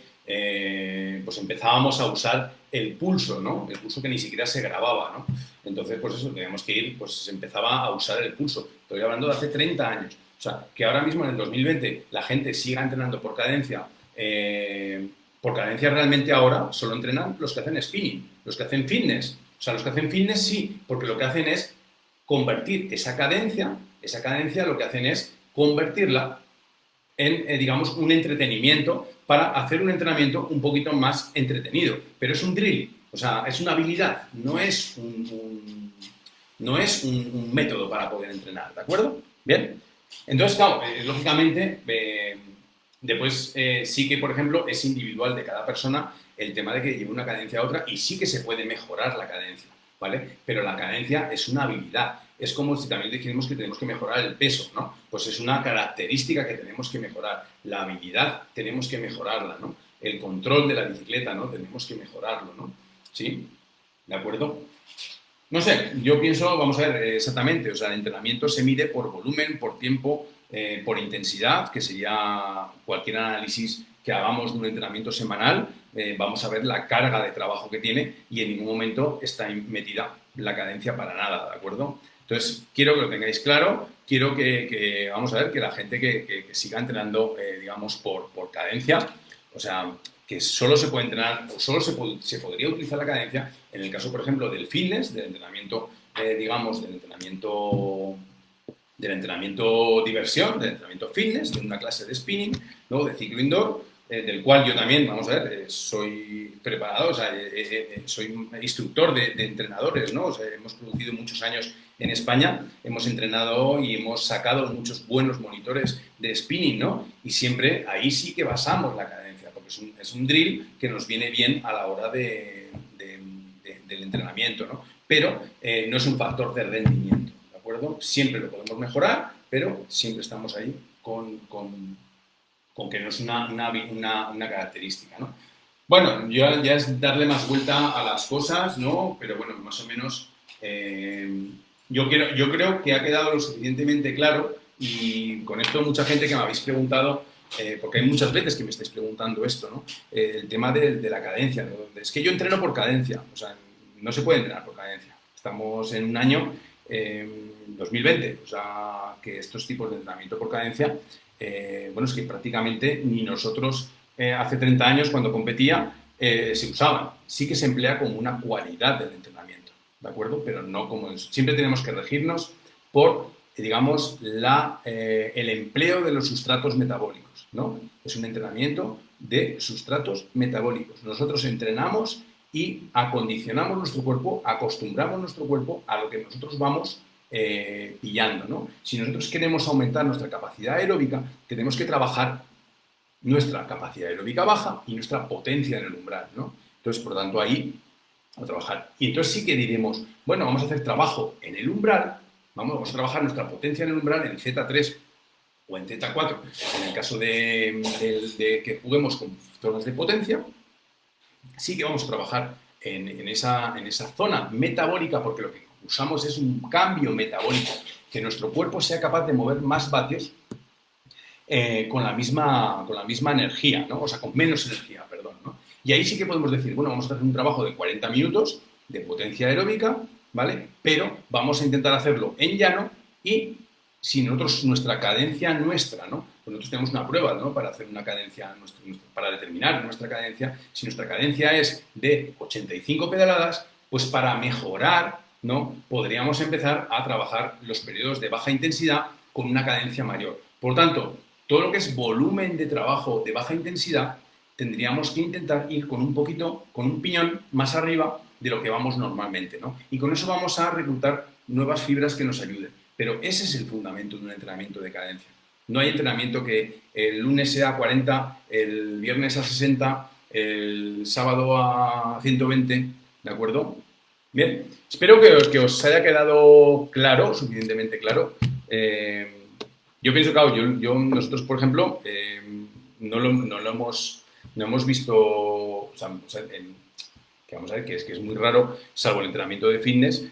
pues empezábamos a usar el pulso, ¿no? El pulso que ni siquiera se grababa, ¿no? Entonces, pues eso, teníamos que ir, pues se empezaba a usar el pulso. Estoy hablando de hace 30 años. O sea, que ahora mismo en el 2020 la gente siga entrenando por cadencia realmente ahora solo entrenan los que hacen spinning, los que hacen fitness. O sea, los que hacen fitness sí, porque lo que hacen es convertir esa cadencia lo que hacen es convertirla en, digamos, un entretenimiento para hacer un entrenamiento un poquito más entretenido. Pero es un drill, o sea, es una habilidad, no es un método para poder entrenar, ¿de acuerdo? Bien. Entonces, claro, lógicamente, después sí que, por ejemplo, es individual de cada persona el tema de que lleve una cadencia a otra y sí que se puede mejorar la cadencia, ¿vale? Pero la cadencia es una habilidad. Es como si también dijéramos que tenemos que mejorar el peso, ¿no? Pues es una característica que tenemos que mejorar. La habilidad tenemos que mejorarla, ¿no? El control de la bicicleta, ¿no? Tenemos que mejorarlo, ¿no? ¿Sí? ¿De acuerdo? No sé, yo pienso, vamos a ver, exactamente, o sea, el entrenamiento se mide por volumen, por tiempo, por intensidad, que sería cualquier análisis que hagamos de un entrenamiento semanal, vamos a ver la carga de trabajo que tiene y en ningún momento está metida la cadencia para nada, ¿de acuerdo? Entonces, quiero que lo tengáis claro, quiero vamos a ver, que la gente que siga entrenando, digamos, por cadencia, o sea, que solo se puede entrenar o solo se podría utilizar la cadencia en el caso, por ejemplo, del fitness, del entrenamiento, digamos, del entrenamiento diversión, del entrenamiento fitness, de una clase de spinning, luego de ciclo indoor, del cual yo también, vamos a ver, soy preparado, o sea, soy instructor de entrenadores, ¿no? O sea, hemos producido muchos años en España, hemos entrenado y hemos sacado muchos buenos monitores de spinning, ¿no? Y siempre ahí sí que basamos la cadencia, porque es un drill que nos viene bien a la hora del entrenamiento, ¿no? Pero no es un factor de rendimiento, ¿de acuerdo? Siempre lo podemos mejorar, pero siempre estamos ahí con que no es una característica, ¿no? Bueno, ya es darle más vuelta a las cosas, ¿no? Pero bueno, más o menos yo creo que ha quedado lo suficientemente claro y con esto mucha gente que me habéis preguntado, porque hay muchas veces que me estáis preguntando esto, ¿no? El tema de la cadencia, ¿no? Es que yo entreno por cadencia, o sea, no se puede entrenar por cadencia. Estamos en un año 2020, o sea, que estos tipos de entrenamiento por cadencia, bueno, es que prácticamente ni nosotros hace 30 años cuando competía se usaban. Sí que se emplea como una cualidad del entrenamiento, ¿de acuerdo? Pero no como eso. Siempre tenemos que regirnos por, digamos, el empleo de los sustratos metabólicos, ¿no? Es un entrenamiento de sustratos metabólicos. Nosotros entrenamos y acondicionamos nuestro cuerpo, acostumbramos nuestro cuerpo a lo que nosotros vamos pillando, ¿no? Si nosotros queremos aumentar nuestra capacidad aeróbica, tenemos que trabajar nuestra capacidad aeróbica baja y nuestra potencia en el umbral, ¿no? Entonces, por lo tanto, ahí a trabajar. Y entonces sí que diremos, bueno, vamos a hacer trabajo en el umbral, vamos a trabajar nuestra potencia en el umbral en Z3 o en Z4, en el caso de que juguemos con zonas de potencia, sí que vamos a trabajar en esa zona metabólica, porque lo que usamos es un cambio metabólico, que nuestro cuerpo sea capaz de mover más vatios con la misma energía, ¿no? O sea, con menos energía, perdón, ¿no? Y ahí sí que podemos decir, bueno, vamos a hacer un trabajo de 40 minutos de potencia aeróbica, ¿vale? Pero vamos a intentar hacerlo en llano y si nuestra cadencia nuestra, ¿no? Pues nosotros tenemos una prueba, ¿no? Para hacer una cadencia, para determinar nuestra cadencia. Si nuestra cadencia es de 85 pedaladas, pues para mejorar, ¿no? Podríamos empezar a trabajar los periodos de baja intensidad con una cadencia mayor. Por tanto, todo lo que es volumen de trabajo de baja intensidad, tendríamos que intentar ir con un piñón más arriba de lo que vamos normalmente, ¿no? Y con eso vamos a reclutar nuevas fibras que nos ayuden. Pero ese es el fundamento de un entrenamiento de cadencia. No hay entrenamiento que el lunes sea a 40, el viernes a 60, el sábado a 120, ¿de acuerdo? Bien, espero que os haya quedado claro, suficientemente claro. Yo pienso, claro, nosotros, por ejemplo, no hemos visto, o sea, que vamos a ver, que es muy raro, salvo el entrenamiento de fitness,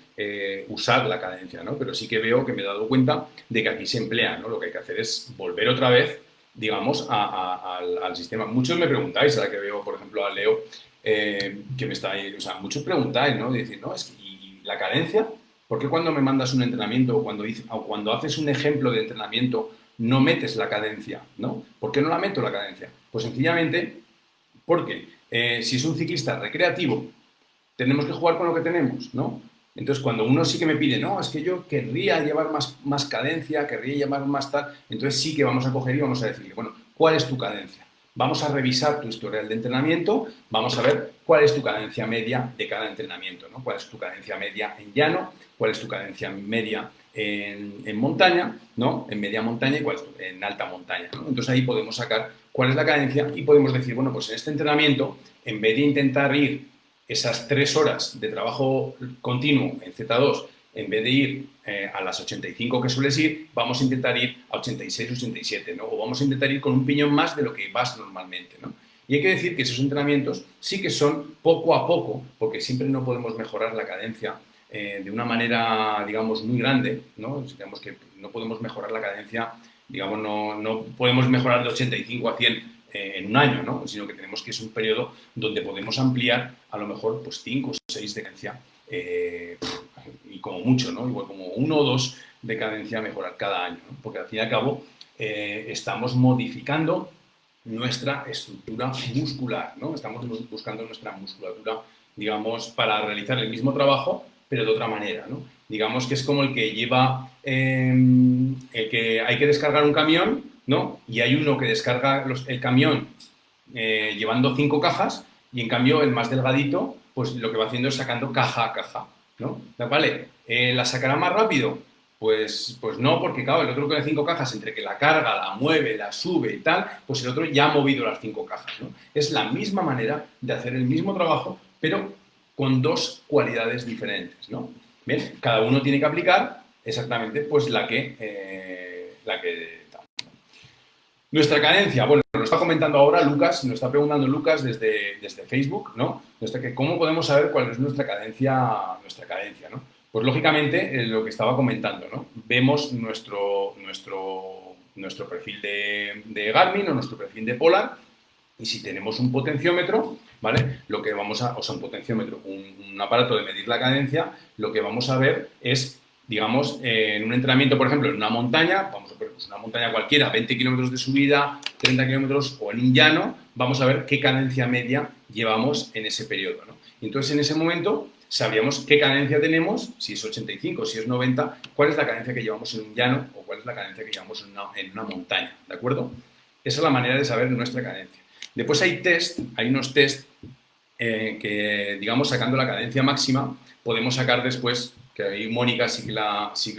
usar la cadencia, ¿no? Pero sí que veo que me he dado cuenta de que aquí se emplea, ¿no? Lo que hay que hacer es volver otra vez, digamos, al sistema. Muchos me preguntáis, ahora que veo, por ejemplo, a Leo, que me está ahí, o sea, muchos preguntáis, ¿no? De decir, no, es que, ¿y la cadencia? ¿Por qué cuando me mandas un entrenamiento o cuando haces un ejemplo de entrenamiento no metes la cadencia, ¿no? ¿Por qué no la meto la cadencia? Pues sencillamente porque si es un ciclista recreativo, tenemos que jugar con lo que tenemos, ¿no? Entonces, cuando uno sí que me pide, no, es que yo querría llevar más cadencia, querría llevar más tal, entonces sí que vamos a coger y vamos a decirle, bueno, ¿cuál es tu cadencia? Vamos a revisar tu historial de entrenamiento, vamos a ver cuál es tu cadencia media de cada entrenamiento, ¿no? ¿Cuál es tu cadencia media en llano? ¿Cuál es tu cadencia media en montaña, ¿no? En media montaña y cuál es en alta montaña, ¿no? Entonces ahí podemos sacar cuál es la cadencia y podemos decir, bueno, pues en este entrenamiento, en vez de intentar ir esas 3 horas de trabajo continuo en Z2, en vez de ir a las 85 que sueles ir, vamos a intentar ir a 86, 87, ¿no? O vamos a intentar ir con un piñón más de lo que vas normalmente, ¿no? Y hay que decir que esos entrenamientos sí que son poco a poco, porque siempre no podemos mejorar la cadencia de una manera, digamos, muy grande, ¿no? Digamos que no podemos mejorar la cadencia, digamos, no podemos mejorar de 85 a 100 en un año, ¿no? Sino que tenemos que es un periodo donde podemos ampliar a lo mejor pues 5 o 6 de cadencia y como mucho, ¿no? Igual como 1 o 2 de cadencia mejorar cada año, ¿no? Porque al fin y al cabo estamos modificando nuestra estructura muscular, ¿no? Estamos buscando nuestra musculatura, digamos, para realizar el mismo trabajo, pero de otra manera, ¿no? Digamos que es como el que lleva, el que hay que descargar un camión, ¿no? Y hay uno que descarga el camión llevando 5 cajas y en cambio el más delgadito, pues lo que va haciendo es sacando caja a caja, ¿no? ¿Vale? ¿La sacará más rápido? Pues no, porque claro, el otro con 5 cajas, entre que la carga, la mueve, la sube y tal, pues el otro ya ha movido las 5 cajas, ¿no? Es la misma manera de hacer el mismo trabajo, pero con 2 cualidades diferentes, ¿no? Bien, cada uno tiene que aplicar exactamente pues la que nuestra cadencia, bueno, lo está comentando ahora Lucas, nos está preguntando Lucas desde Facebook, ¿no? ¿Cómo podemos saber cuál es nuestra cadencia, ¿no? Pues lógicamente, lo que estaba comentando, ¿no? Vemos nuestro perfil de Garmin o nuestro perfil de Polar y si tenemos un potenciómetro, ¿vale? Lo que vamos a, o sea, un potenciómetro, un aparato de medir la cadencia, lo que vamos a ver es, digamos, en un entrenamiento, por ejemplo, en una montaña, vamos a ver pues una montaña cualquiera, 20 kilómetros de subida, 30 kilómetros, o en un llano, vamos a ver qué cadencia media llevamos en ese periodo, ¿no? Y entonces, en ese momento, sabríamos qué cadencia tenemos, si es 85, si es 90, cuál es la cadencia que llevamos en un llano o cuál es la cadencia que llevamos en una montaña, ¿de acuerdo? Esa es la manera de saber nuestra cadencia. Después hay unos test que, digamos, sacando la cadencia máxima, podemos sacar después, que ahí Mónica sí que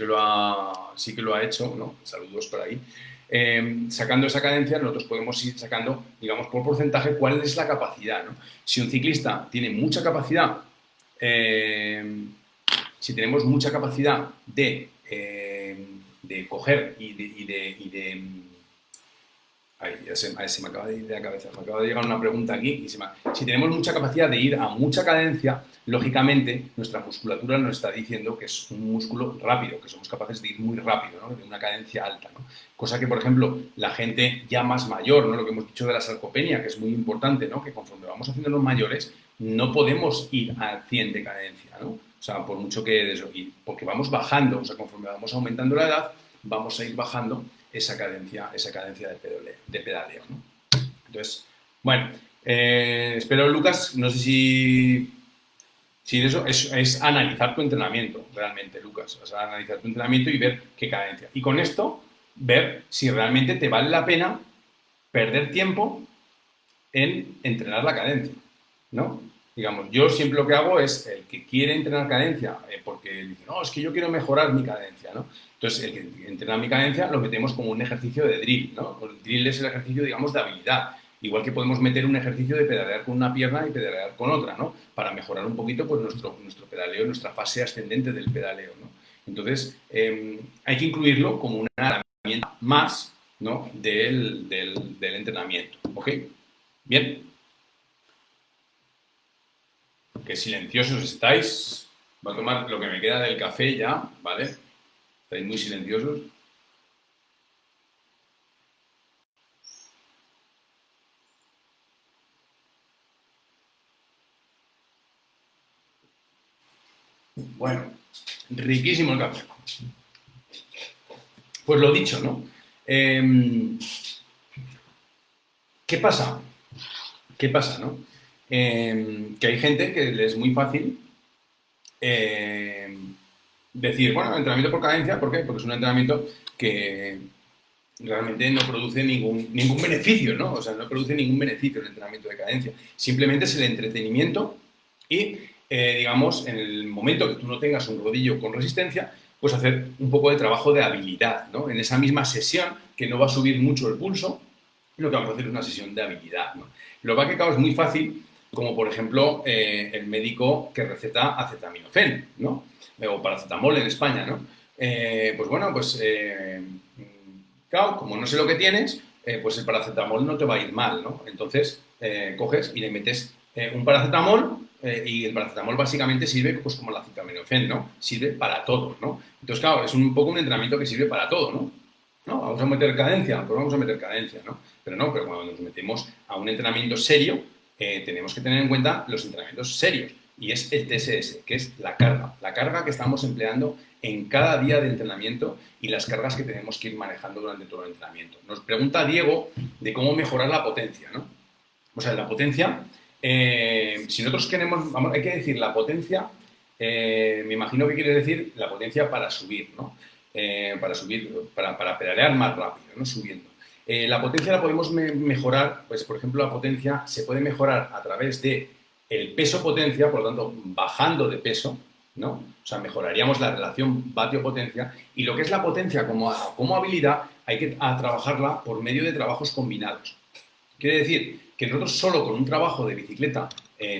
lo ha hecho, ¿no? Saludos por ahí. Sacando esa cadencia, nosotros podemos ir sacando, digamos, por porcentaje, cuál es la capacidad, ¿no? Si un ciclista tiene mucha capacidad, si tenemos mucha capacidad de coger y de Ay, se me acaba de ir de la cabeza. Me acaba de llegar una pregunta aquí. Si tenemos mucha capacidad de ir a mucha cadencia, lógicamente nuestra musculatura nos está diciendo que es un músculo rápido, que somos capaces de ir muy rápido, ¿no? De una cadencia alta, ¿no? Cosa que, por ejemplo, la gente ya más mayor, ¿no? Lo que hemos dicho de la sarcopenia, que es muy importante, ¿no? Que conforme vamos haciéndonos mayores, no podemos ir a 100 de cadencia, ¿no? O sea, por mucho que porque vamos bajando, o sea, conforme vamos aumentando la edad, vamos a ir bajando esa cadencia de pedaleo, ¿no? Entonces, bueno, espero, Lucas, no sé si eso es analizar tu entrenamiento, realmente, Lucas. O sea, analizar tu entrenamiento y ver qué cadencia. Y con esto, ver si realmente te vale la pena perder tiempo en entrenar la cadencia, ¿no? Digamos, yo siempre lo que hago es el que quiere entrenar cadencia, porque dice, no, es que yo quiero mejorar mi cadencia, ¿no? Entonces, el que entrena mi cadencia lo metemos como un ejercicio de drill, ¿no? El drill es el ejercicio, digamos, de habilidad. Igual que podemos meter un ejercicio de pedalear con una pierna y pedalear con otra, ¿no? Para mejorar un poquito pues, nuestro pedaleo, nuestra fase ascendente del pedaleo, ¿no? Entonces, hay que incluirlo como una herramienta más, ¿no? del entrenamiento, ¿ok? Bien. Qué silenciosos estáis. Voy a tomar lo que me queda del café ya, ¿vale? Estáis muy silenciosos. Bueno, riquísimo el café. Pues lo dicho, ¿no? ¿Qué pasa? ¿Qué pasa, no? Que hay gente que le es muy fácil decir, bueno, entrenamiento por cadencia, ¿por qué? Porque es un entrenamiento que realmente no produce ningún beneficio, ¿no? O sea, no produce ningún beneficio el entrenamiento de cadencia. Simplemente es el entretenimiento y, digamos, en el momento que tú no tengas un rodillo con resistencia, pues hacer un poco de trabajo de habilidad, ¿no? En esa misma sesión, que no va a subir mucho el pulso, lo que vamos a hacer es una sesión de habilidad, ¿no? Lo que claro, es muy fácil, como por ejemplo el médico que receta acetaminofén, ¿no? O paracetamol en España, ¿no? Pues bueno, pues claro, como no sé lo que tienes, pues el paracetamol no te va a ir mal, ¿no? Entonces, coges y le metes un paracetamol y el paracetamol básicamente sirve pues, como el acetaminofén, ¿no? Sirve para todo, ¿no? Entonces, claro, es un poco un entrenamiento que sirve para todo, ¿no? ¿No? Vamos a meter cadencia, pues vamos a meter cadencia, ¿no? Pero cuando nos metemos a un entrenamiento serio, tenemos que tener en cuenta los entrenamientos serios. Y es el TSS, que es la carga que estamos empleando en cada día de entrenamiento y las cargas que tenemos que ir manejando durante todo el entrenamiento. Nos pregunta Diego de cómo mejorar la potencia, ¿no? O sea, la potencia, si nosotros queremos, vamos, hay que decir la potencia, me imagino que quiere decir la potencia para subir, ¿no? Para subir, para pedalear más rápido, ¿no? Subiendo. La potencia la podemos mejorar, pues por ejemplo la potencia se puede mejorar a través de el peso-potencia, por lo tanto bajando de peso, ¿no? O sea, mejoraríamos la relación vatio-potencia y lo que es la potencia como habilidad hay que trabajarla por medio de trabajos combinados. Quiere decir que nosotros solo con un trabajo de bicicleta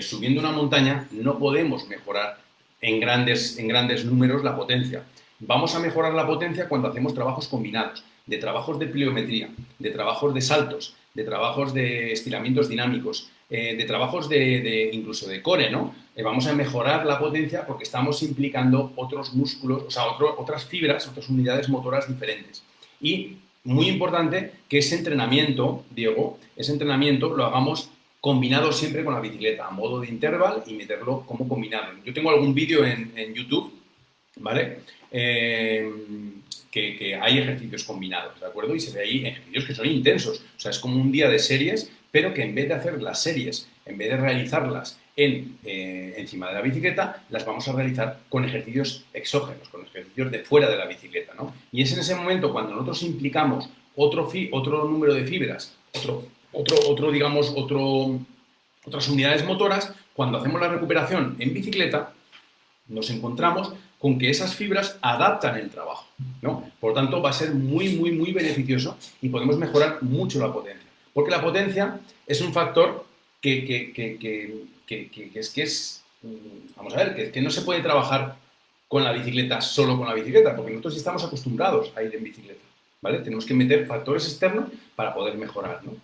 subiendo una montaña no podemos mejorar en grandes números la potencia. Vamos a mejorar la potencia cuando hacemos trabajos combinados, de trabajos de pliometría, de trabajos de saltos, de trabajos de estiramientos dinámicos, de trabajos incluso de core, ¿no? Vamos a mejorar la potencia porque estamos implicando otros músculos, o sea, otras fibras, otras unidades motoras diferentes. Y muy importante que ese entrenamiento, Diego, ese entrenamiento lo hagamos combinado siempre con la bicicleta, a modo de interval y meterlo como combinado. Yo tengo algún vídeo en YouTube, ¿vale? Que hay ejercicios combinados, ¿de acuerdo? Y se ve ahí ejercicios que son intensos. O sea, es como un día de series, pero que en vez de hacer las series, en vez de realizarlas encima de la bicicleta, las vamos a realizar con ejercicios exógenos, con ejercicios de fuera de la bicicleta, ¿no? Y es en ese momento cuando nosotros implicamos otro número de fibras, otras unidades motoras, cuando hacemos la recuperación en bicicleta, nos encontramos con que esas fibras adaptan el trabajo, ¿no? Por lo tanto, va a ser muy, muy, muy beneficioso y podemos mejorar mucho la potencia. Porque la potencia es un factor vamos a ver, que no se puede trabajar con la bicicleta, solo con la bicicleta, porque nosotros estamos acostumbrados a ir en bicicleta, ¿vale? Tenemos que meter factores externos para poder mejorar, ¿no?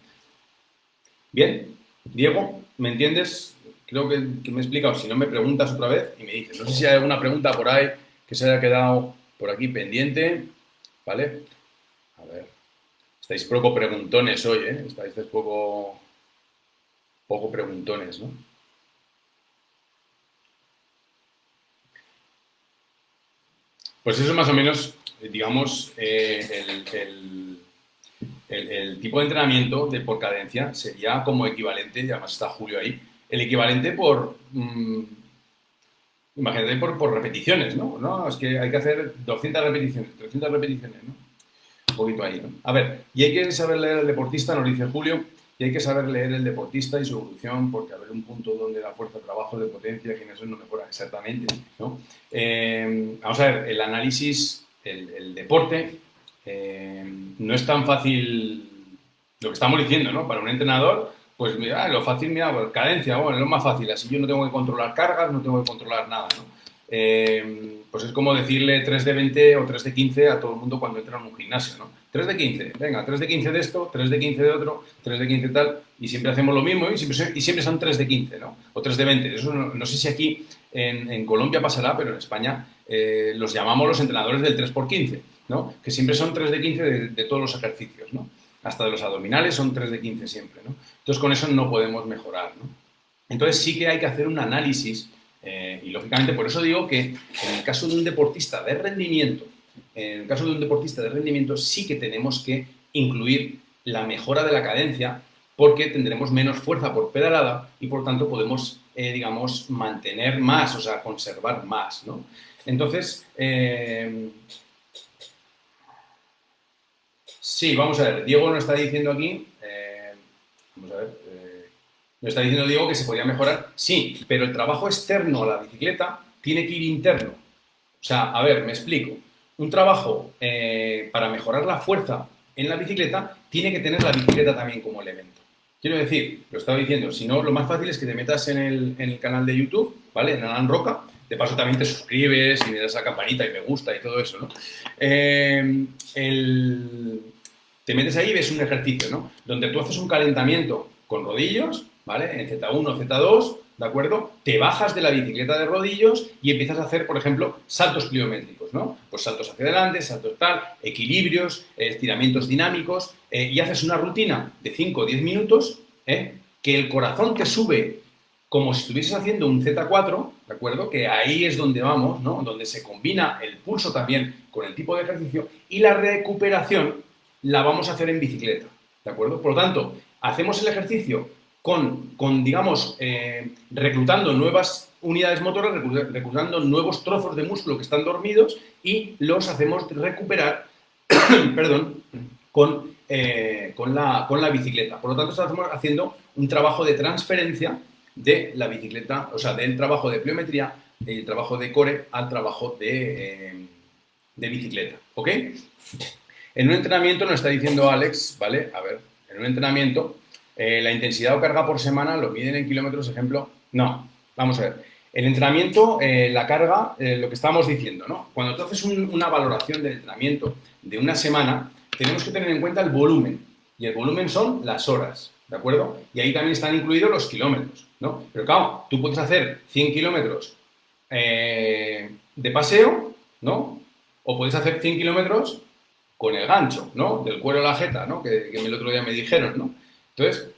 Bien, Diego, ¿me entiendes? Creo que me he explicado. Si no, me preguntas otra vez y me dices. No sé si hay alguna pregunta por ahí que se haya quedado por aquí pendiente, ¿vale? A ver. Estáis poco preguntones hoy, ¿eh? Estáis poco preguntones, ¿no? Pues eso es más o menos, digamos, el tipo de entrenamiento por cadencia sería como equivalente, y además está Julio ahí, el equivalente imagínate, por repeticiones, ¿no? ¿no? Es que hay que hacer 200 repeticiones, 300 repeticiones, ¿no? Un poquito ahí, ¿no? A ver, y hay que saber leer el deportista, nos dice Julio, y hay que saber leer el deportista y su evolución, porque haber un punto donde la fuerza de trabajo, de potencia, que en eso no mejora exactamente, ¿no? Vamos a ver, el análisis, el deporte, no es tan fácil lo que estamos diciendo, ¿no? Para un entrenador, pues mira, lo fácil, mira, pues, cadencia, bueno, es lo más fácil, así yo no tengo que controlar cargas, no tengo que controlar nada, ¿no? Pues es como decirle 3 de 20 o 3 de 15 a todo el mundo cuando entra en un gimnasio, ¿no? 3 de 15, venga, 3 de 15 de esto, 3 de 15 de otro, 3 de 15 tal, y siempre hacemos lo mismo y siempre son 3 de 15, ¿no? O 3 de 20. Eso no sé si aquí en Colombia pasará, pero en España los llamamos los entrenadores del 3x15, ¿no? Que siempre son 3 de 15 de todos los ejercicios, ¿no? Hasta de los abdominales son 3 de 15 siempre, ¿no? Entonces con eso no podemos mejorar, ¿no? Entonces sí que hay que hacer un análisis y lógicamente por eso digo que en el caso de un deportista de rendimiento, sí que tenemos que incluir la mejora de la cadencia porque tendremos menos fuerza por pedalada y por tanto podemos, digamos, mantener más, o sea, conservar más, ¿no? Entonces, sí, vamos a ver, Diego nos está diciendo aquí, vamos a ver, nos está diciendo Diego que se podría mejorar, sí, pero el trabajo externo a la bicicleta tiene que ir interno. O sea, a ver, me explico. Un trabajo para mejorar la fuerza en la bicicleta tiene que tener la bicicleta también como elemento. Quiero decir, lo estaba diciendo, si no, lo más fácil es que te metas en el canal de YouTube, ¿vale? En Alan Roca. De paso también te suscribes y le das a la campanita y me gusta y todo eso, ¿no? Te metes ahí y ves un ejercicio, ¿no? Donde tú haces un calentamiento con rodillos, ¿vale? En Z1, Z2, ¿de acuerdo? Te bajas de la bicicleta de rodillos y empiezas a hacer, por ejemplo, saltos pliométricos, ¿no? Pues saltos hacia adelante, saltos tal, equilibrios, estiramientos dinámicos, y haces una rutina de 5 o 10 minutos, que el corazón te sube como si estuvieses haciendo un Z4, ¿de acuerdo? Que ahí es donde vamos, ¿no? Donde se combina el pulso también con el tipo de ejercicio y la recuperación la vamos a hacer en bicicleta, ¿de acuerdo? Por lo tanto, hacemos el ejercicio digamos, reclutando nuevas unidades motoras, reclutando nuevos trozos de músculo que están dormidos y los hacemos recuperar, perdón, con la bicicleta. Por lo tanto, estamos haciendo un trabajo de transferencia de la bicicleta, o sea, del trabajo de pliometría, del trabajo de core al trabajo de bicicleta, ¿ok? En un entrenamiento nos está diciendo Alex, ¿vale? A ver, en un entrenamiento, la intensidad o carga por semana lo miden en kilómetros, ejemplo. No, vamos a ver. El entrenamiento, la carga, lo que estábamos diciendo, ¿no? Cuando tú haces una valoración del entrenamiento de una semana, tenemos que tener en cuenta el volumen. Y el volumen son las horas, ¿de acuerdo? Y ahí también están incluidos los kilómetros, ¿no? Pero claro, tú puedes hacer 100 kilómetros de paseo, ¿no? O puedes hacer 100 kilómetros con el gancho, ¿no? Del cuero a la jeta, ¿no? Que el otro día me dijeron, ¿no? Entonces,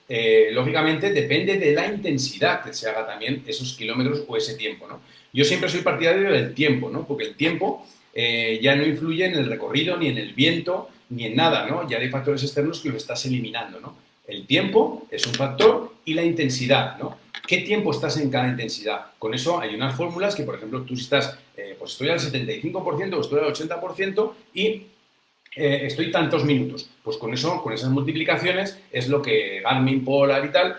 lógicamente, depende de la intensidad que se haga también esos kilómetros o ese tiempo, ¿no? Yo siempre soy partidario del tiempo, ¿no? Porque el tiempo ya no influye en el recorrido, ni en el viento, ni en nada, ¿no? Ya hay factores externos que los estás eliminando, ¿no? El tiempo es un factor y la intensidad, ¿no? ¿Qué tiempo estás en cada intensidad? Con eso hay unas fórmulas que, por ejemplo, tú estás, pues estoy al 75% o estoy al 80% y estoy tantos minutos. Pues con eso, con esas multiplicaciones, es lo que Garmin, Polar y tal,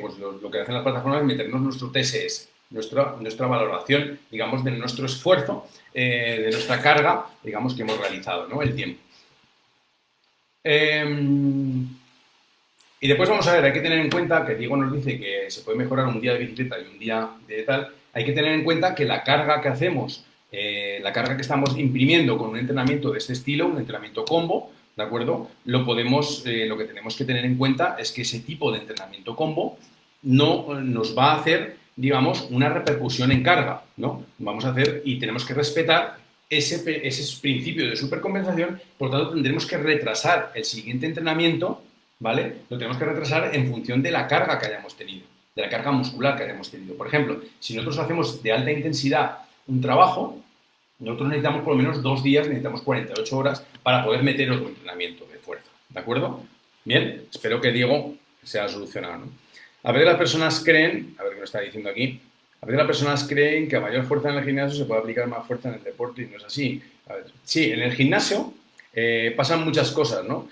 pues lo que hacen las plataformas es meternos nuestro TSS, nuestra valoración, digamos, de nuestro esfuerzo, de nuestra carga, digamos, que hemos realizado, ¿no? El tiempo. Y después vamos a ver, hay que tener en cuenta que Diego nos dice que se puede mejorar un día de bicicleta y un día de tal. Hay que tener en cuenta que la carga que hacemos, la carga que estamos imprimiendo con un entrenamiento de este estilo, un entrenamiento combo, ¿de acuerdo? Lo que tenemos que tener en cuenta es que ese tipo de entrenamiento combo no nos va a hacer, digamos, una repercusión en carga, ¿no? Vamos a hacer y tenemos que respetar ese principio de supercompensación, por lo tanto tendremos que retrasar el siguiente entrenamiento, ¿vale? Lo tenemos que retrasar en función de la carga que hayamos tenido, de la carga muscular que hayamos tenido. Por ejemplo, si nosotros hacemos de alta intensidad un trabajo, nosotros necesitamos por lo menos 2 días, necesitamos 48 horas para poder meter otro entrenamiento de fuerza, ¿de acuerdo? Bien, espero que Diego sea solucionado, ¿no? A veces las personas creen, a ver qué nos está diciendo aquí, a veces las personas creen que a mayor fuerza en el gimnasio se puede aplicar más fuerza en el deporte y no es así. A ver, sí, en el gimnasio pasan muchas cosas, ¿no?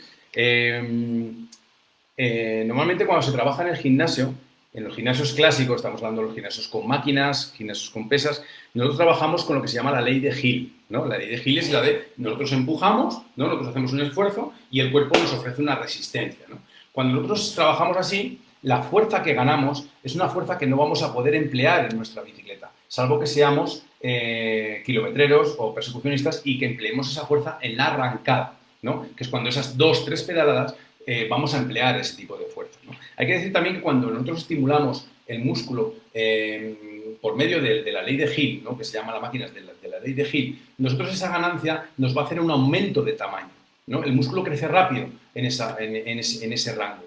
Normalmente cuando se trabaja en el gimnasio, en los gimnasios clásicos, estamos hablando de los gimnasios con máquinas, gimnasios con pesas, nosotros trabajamos con lo que se llama la ley de Hill, ¿no? La ley de Hill es la de nosotros empujamos, ¿no? Nosotros hacemos un esfuerzo y el cuerpo nos ofrece una resistencia, ¿no? Cuando nosotros trabajamos así, la fuerza que ganamos es una fuerza que no vamos a poder emplear en nuestra bicicleta, salvo que seamos kilometreros o persecucionistas y que empleemos esa fuerza en la arrancada, ¿no? Que es cuando esas 2, 3 pedaladas vamos a emplear ese tipo de fuerza, ¿no? Hay que decir también que cuando nosotros estimulamos el músculo por medio de la ley de Hill, ¿no? Que se llama la máquina de la ley de Hill, nosotros esa ganancia nos va a hacer un aumento de tamaño, ¿no? El músculo crece rápido en ese rango.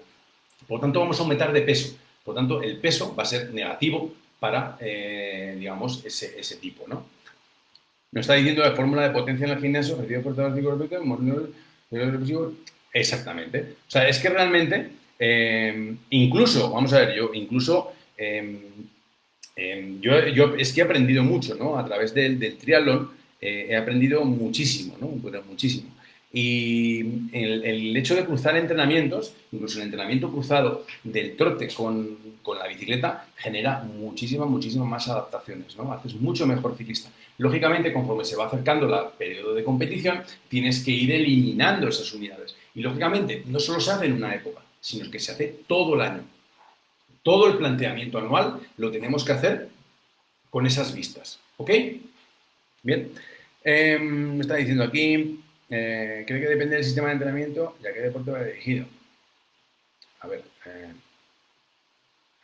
Por lo tanto, vamos a aumentar de peso. Por lo tanto, el peso va a ser negativo para, digamos, ese tipo, ¿no? Nos está diciendo la fórmula de potencia en el gimnasio, ejercicio fuerte de exactamente. O sea, es que realmente, incluso, vamos a ver, yo es que he aprendido mucho, ¿no? A través del triatlón he aprendido muchísimo, ¿no? Muchísimo. Y el hecho de cruzar entrenamientos, incluso el entrenamiento cruzado del trote con la bicicleta, genera muchísimas más adaptaciones, ¿no? Haces mucho mejor ciclista. Lógicamente, conforme se va acercando el periodo de competición, tienes que ir eliminando esas unidades. Y lógicamente, no solo se hace en una época, sino que se hace todo el año. Todo el planteamiento anual lo tenemos que hacer con esas vistas. ¿Ok? Bien. Me está diciendo aquí... creo que depende del sistema de entrenamiento y a qué deporte va dirigido. A ver,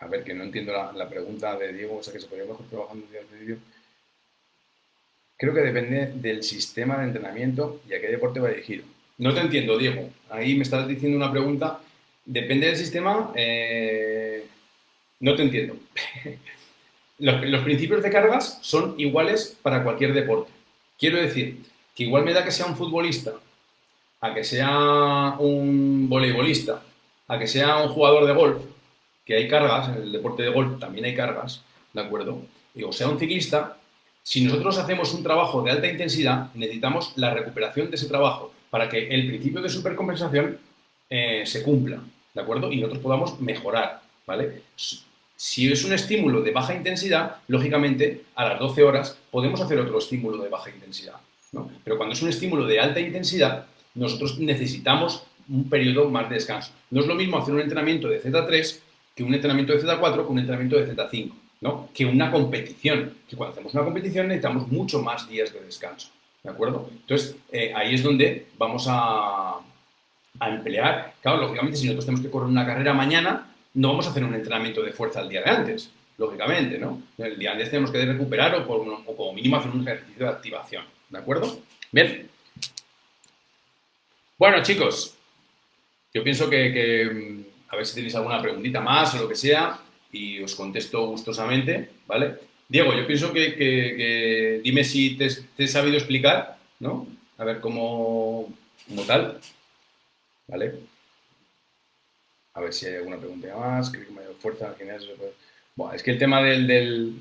A ver, que no entiendo la pregunta de Diego, o sea, que se podría mejor trabajando en días de vídeo. Creo que depende del sistema de entrenamiento y a qué deporte va dirigido. No te entiendo, Diego. Ahí me estás diciendo una pregunta. Depende del sistema. No te entiendo. Los principios de cargas son iguales para cualquier deporte. Quiero decir que igual me da que sea un futbolista, a que sea un voleibolista, a que sea un jugador de golf, que hay cargas, en el deporte de golf también hay cargas, ¿de acuerdo? O sea un ciclista, si nosotros hacemos un trabajo de alta intensidad, necesitamos la recuperación de ese trabajo para que el principio de supercompensación se cumpla, ¿de acuerdo? Y nosotros podamos mejorar, ¿vale? Si es un estímulo de baja intensidad, lógicamente a las 12 horas podemos hacer otro estímulo de baja intensidad, ¿no? Pero cuando es un estímulo de alta intensidad, nosotros necesitamos un periodo más de descanso. No es lo mismo hacer un entrenamiento de Z3 que un entrenamiento de Z4 que un entrenamiento de Z5, ¿no? Que una competición, que cuando hacemos una competición necesitamos mucho más días de descanso, ¿de acuerdo? Entonces, ahí es donde vamos a emplear, claro, lógicamente, si nosotros tenemos que correr una carrera mañana, no vamos a hacer un entrenamiento de fuerza el día de antes, lógicamente, ¿no? El día de antes tenemos que recuperar o como mínimo hacer un ejercicio de activación, ¿de acuerdo? Bien. Bueno, chicos, yo pienso que a ver si tenéis alguna preguntita más o lo que sea y os contesto gustosamente, ¿vale? Diego, yo pienso que dime si te he sabido explicar, ¿no? A ver cómo tal, ¿vale? A ver si hay alguna pregunta más. Creo que mayor fuerza al gimnasio. Bueno, es que el tema el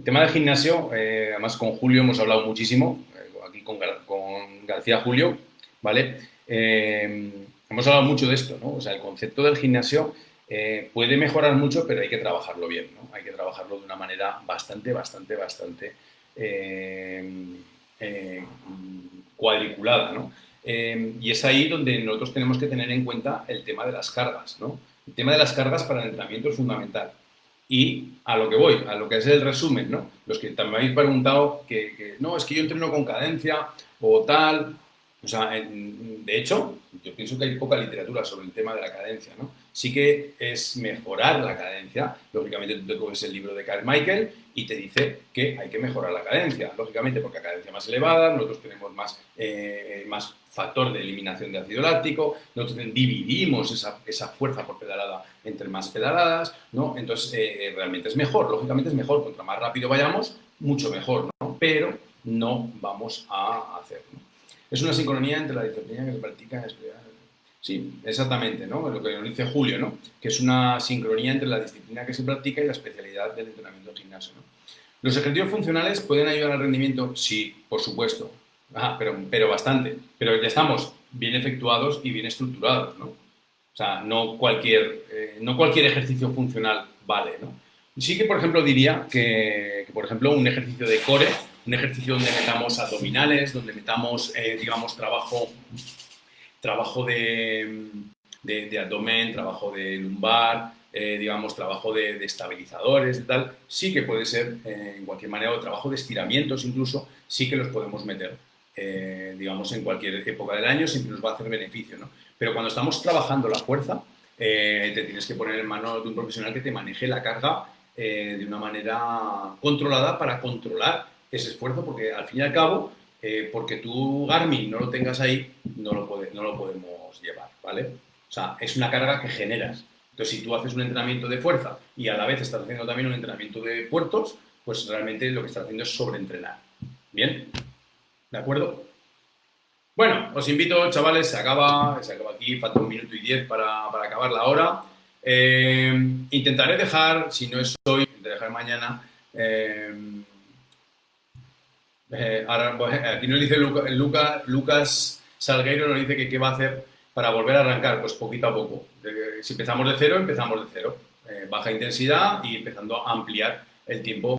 tema del gimnasio, además con Julio hemos hablado muchísimo, aquí con García Julio, ¿vale? Hemos hablado mucho de esto, ¿no? O sea, el concepto del gimnasio puede mejorar mucho, pero hay que trabajarlo bien, ¿no? Hay que trabajarlo de una manera bastante cuadriculada, ¿no? Y es ahí donde nosotros tenemos que tener en cuenta el tema de las cargas, ¿no? El tema de las cargas para el entrenamiento es fundamental. Y a lo que voy, a lo que es el resumen, ¿no? Los que también me habéis preguntado que no, es que yo entreno con cadencia o tal. O sea, de hecho, yo pienso que hay poca literatura sobre el tema de la cadencia, ¿no? Sí que es mejorar la cadencia. Lógicamente, tú te coges el libro de Carmichael y te dice que hay que mejorar la cadencia. Lógicamente, porque a cadencia más elevada, nosotros tenemos más factor de eliminación de ácido láctico, nosotros dividimos esa fuerza por pedalada entre más pedaladas, ¿no? Entonces, realmente es mejor. Lógicamente es mejor. Contra más rápido vayamos, mucho mejor, ¿no? Pero no vamos a hacer, ¿no? Es una sincronía entre la disciplina que se practica. Sí, exactamente, ¿no? Lo que nos dice Julio, ¿no? Que es una sincronía entre la disciplina que se practica y la especialidad del entrenamiento del gimnasio, ¿no? ¿Los ejercicios funcionales pueden ayudar al rendimiento? Sí, por supuesto. Pero bastante. Pero ya estamos bien efectuados y bien estructurados, ¿no? O sea, no cualquier ejercicio funcional vale, ¿no? Sí que, por ejemplo, diría que, por ejemplo, un ejercicio de core, un ejercicio donde metamos abdominales, donde metamos, digamos, trabajo de abdomen, trabajo de lumbar, digamos, trabajo de estabilizadores y tal, sí que puede ser, en cualquier manera, o trabajo de estiramientos incluso, sí que los podemos meter, digamos, en cualquier época del año, siempre nos va a hacer beneficio, ¿no? Pero cuando estamos trabajando la fuerza, te tienes que poner en manos de un profesional que te maneje la carga de una manera controlada para controlar ese esfuerzo, porque al fin y al cabo, porque tú Garmin no lo tengas ahí, no lo podemos llevar, ¿vale? O sea, es una carga que generas. Entonces, si tú haces un entrenamiento de fuerza y a la vez estás haciendo también un entrenamiento de puertos, pues realmente lo que estás haciendo es sobreentrenar. ¿Bien? ¿De acuerdo? Bueno, os invito, chavales, se acaba aquí, falta 1 minuto y 10 para acabar la hora. Intentaré dejar, si no es hoy, intentaré dejar mañana. Ahora, aquí nos dice Lucas Salgueiro, nos dice que qué va a hacer para volver a arrancar, pues poquito a poco. Si empezamos de cero, empezamos de cero. Baja intensidad y empezando a ampliar el tiempo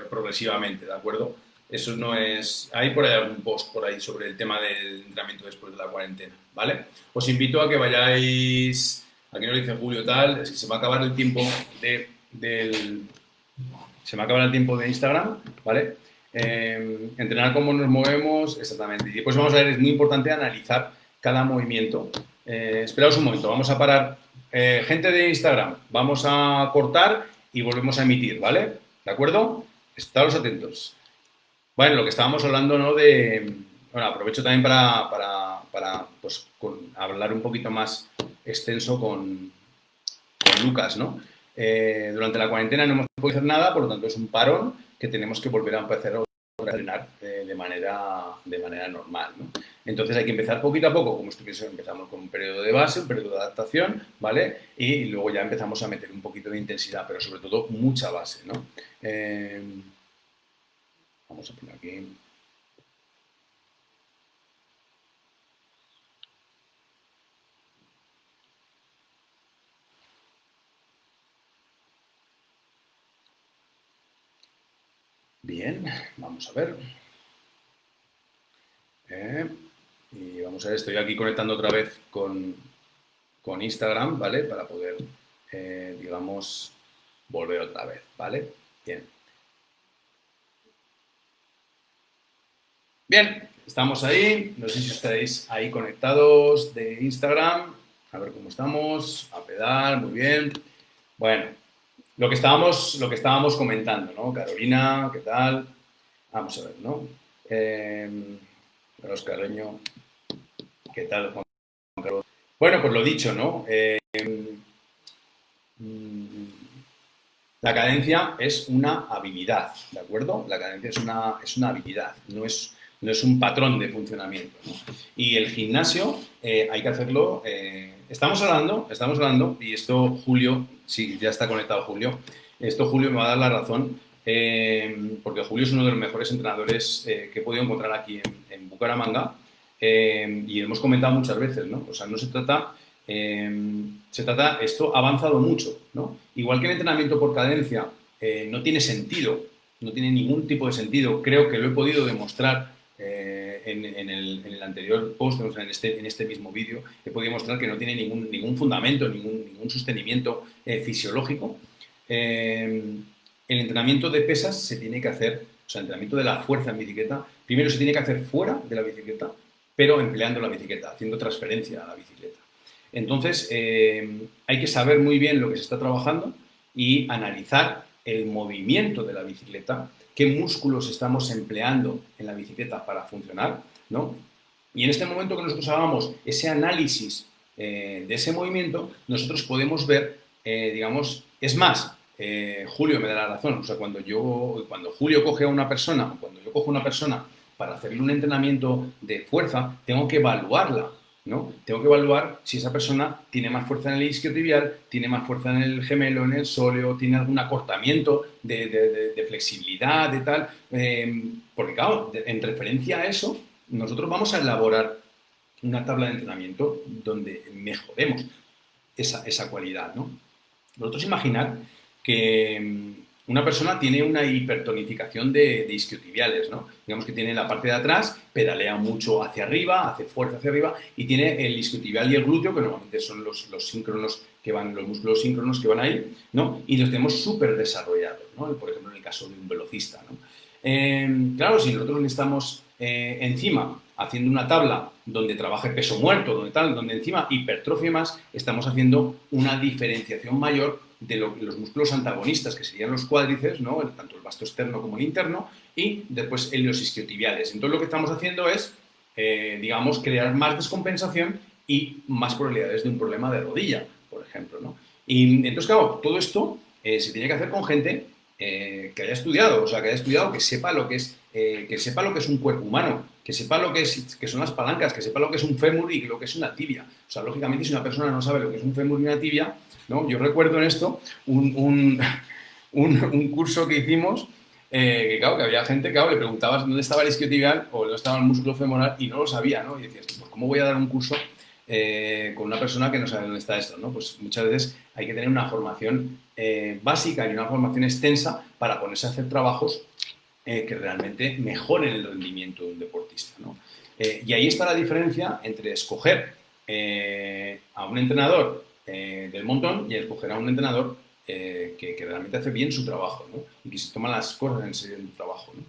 progresivamente, ¿de acuerdo? Eso no es... Hay por ahí algún post por ahí sobre el tema del entrenamiento después de la cuarentena, ¿vale? Os invito a que vayáis... Aquí nos dice Julio tal, es que se va a acabar el tiempo se me acaba el tiempo de Instagram, ¿vale? Entrenar cómo nos movemos, exactamente. Y después vamos a ver, es muy importante analizar cada movimiento. Esperaos un momento, vamos a parar gente de Instagram, vamos a cortar y volvemos a emitir, ¿vale? ¿De acuerdo? Estaros atentos. Bueno, lo que estábamos hablando, ¿no? Bueno, aprovecho también para pues, hablar un poquito más extenso con Lucas, ¿no? Durante la cuarentena no hemos podido hacer nada, por lo tanto es un parón que tenemos que volver a empezar a entrenar de manera normal, ¿no? Entonces hay que empezar poquito a poco, como estuviese, empezamos con un periodo de base, un periodo de adaptación, ¿vale? Y luego ya empezamos a meter un poquito de intensidad, pero sobre todo mucha base, ¿no? Vamos a poner aquí. Bien, vamos a ver. Y vamos a ver, estoy aquí conectando otra vez con Instagram, ¿vale? Para poder, digamos, volver otra vez, ¿vale? Bien. Bien, estamos ahí. No sé si estáis ahí conectados de Instagram. A ver cómo estamos. A pedal, muy bien. Bueno, lo que estábamos comentando, ¿no? Carolina, ¿qué tal? Vamos a ver, ¿no? Carlos Carreño, ¿qué tal, Juan Carlos? Bueno, pues lo dicho, ¿no? La cadencia es una habilidad, ¿de acuerdo? La cadencia es una habilidad, no es un patrón de funcionamiento, ¿no? Y el gimnasio hay que hacerlo. Estamos hablando, y esto Julio, sí, ya está conectado Julio, esto Julio me va a dar la razón, porque Julio es uno de los mejores entrenadores que he podido encontrar aquí en Bucaramanga, y hemos comentado muchas veces, ¿no? O sea, no se trata esto ha avanzado mucho, ¿no? Igual que el entrenamiento por cadencia no tiene sentido, no tiene ningún tipo de sentido, creo que lo he podido demostrar en el anterior post, o sea, en este mismo vídeo, he podido mostrar que no tiene ningún fundamento, ningún sostenimiento fisiológico. El entrenamiento de pesas se tiene que hacer, o sea, el entrenamiento de la fuerza en bicicleta, primero se tiene que hacer fuera de la bicicleta, pero empleando la bicicleta, haciendo transferencia a la bicicleta. Entonces, hay que saber muy bien lo que se está trabajando y analizar el movimiento de la bicicleta, qué músculos estamos empleando en la bicicleta para funcionar, ¿no? Y en este momento que nosotros hagamos ese análisis de ese movimiento, nosotros podemos ver, digamos, es más, Julio me da la razón, o sea, cuando Julio coge a una persona, cuando yo cojo a una persona para hacerle un entrenamiento de fuerza, tengo que evaluarla, ¿no? Tengo que evaluar si esa persona tiene más fuerza en el isquiotibial, tiene más fuerza en el gemelo, en el sóleo, tiene algún acortamiento de flexibilidad, de tal. Porque, claro, en referencia a eso, nosotros vamos a elaborar una tabla de entrenamiento donde mejoremos esa cualidad, ¿no? Vosotros imaginad que una persona tiene una hipertonificación de isquiotibiales, ¿no? Digamos que tiene la parte de atrás, pedalea mucho hacia arriba, hace fuerza hacia arriba, y tiene el isquiotibial y el glúteo, que normalmente son los síncronos que van, los músculos síncronos que van ahí, ¿no? Y los tenemos súper desarrollados, ¿no? Por ejemplo, en el caso de un velocista, ¿no? Claro, si nosotros estamos encima haciendo una tabla donde trabaje peso muerto, donde encima hipertrofia más, estamos haciendo una diferenciación mayor de los músculos antagonistas, que serían los cuádriceps, ¿no? Tanto el vasto externo como el interno, y después en los isquiotibiales. Entonces lo que estamos haciendo es, digamos, crear más descompensación y más probabilidades de un problema de rodilla, por ejemplo, ¿no? Y entonces, claro, todo esto se tiene que hacer con gente que haya estudiado, o sea, que sepa lo que es un cuerpo humano, que sepa que son las palancas, que sepa lo que es un fémur y lo que es una tibia. O sea, lógicamente, si una persona no sabe lo que es un fémur y una tibia, ¿no? Yo recuerdo en esto un curso que hicimos, que claro, que había gente que le preguntabas dónde estaba el isquiotibial o dónde estaba el músculo femoral y no lo sabía, ¿no? Y decías, pues ¿cómo voy a dar un curso con una persona que no sabe dónde está esto, ¿no? Pues muchas veces hay que tener una formación básica y una formación extensa para ponerse a hacer trabajos que realmente mejoren el rendimiento de un deportista, ¿no? Y ahí está la diferencia entre escoger a un entrenador del montón y escoger a un entrenador que realmente hace bien su trabajo, ¿no? Y que se toma las cosas en serio en su trabajo, ¿no?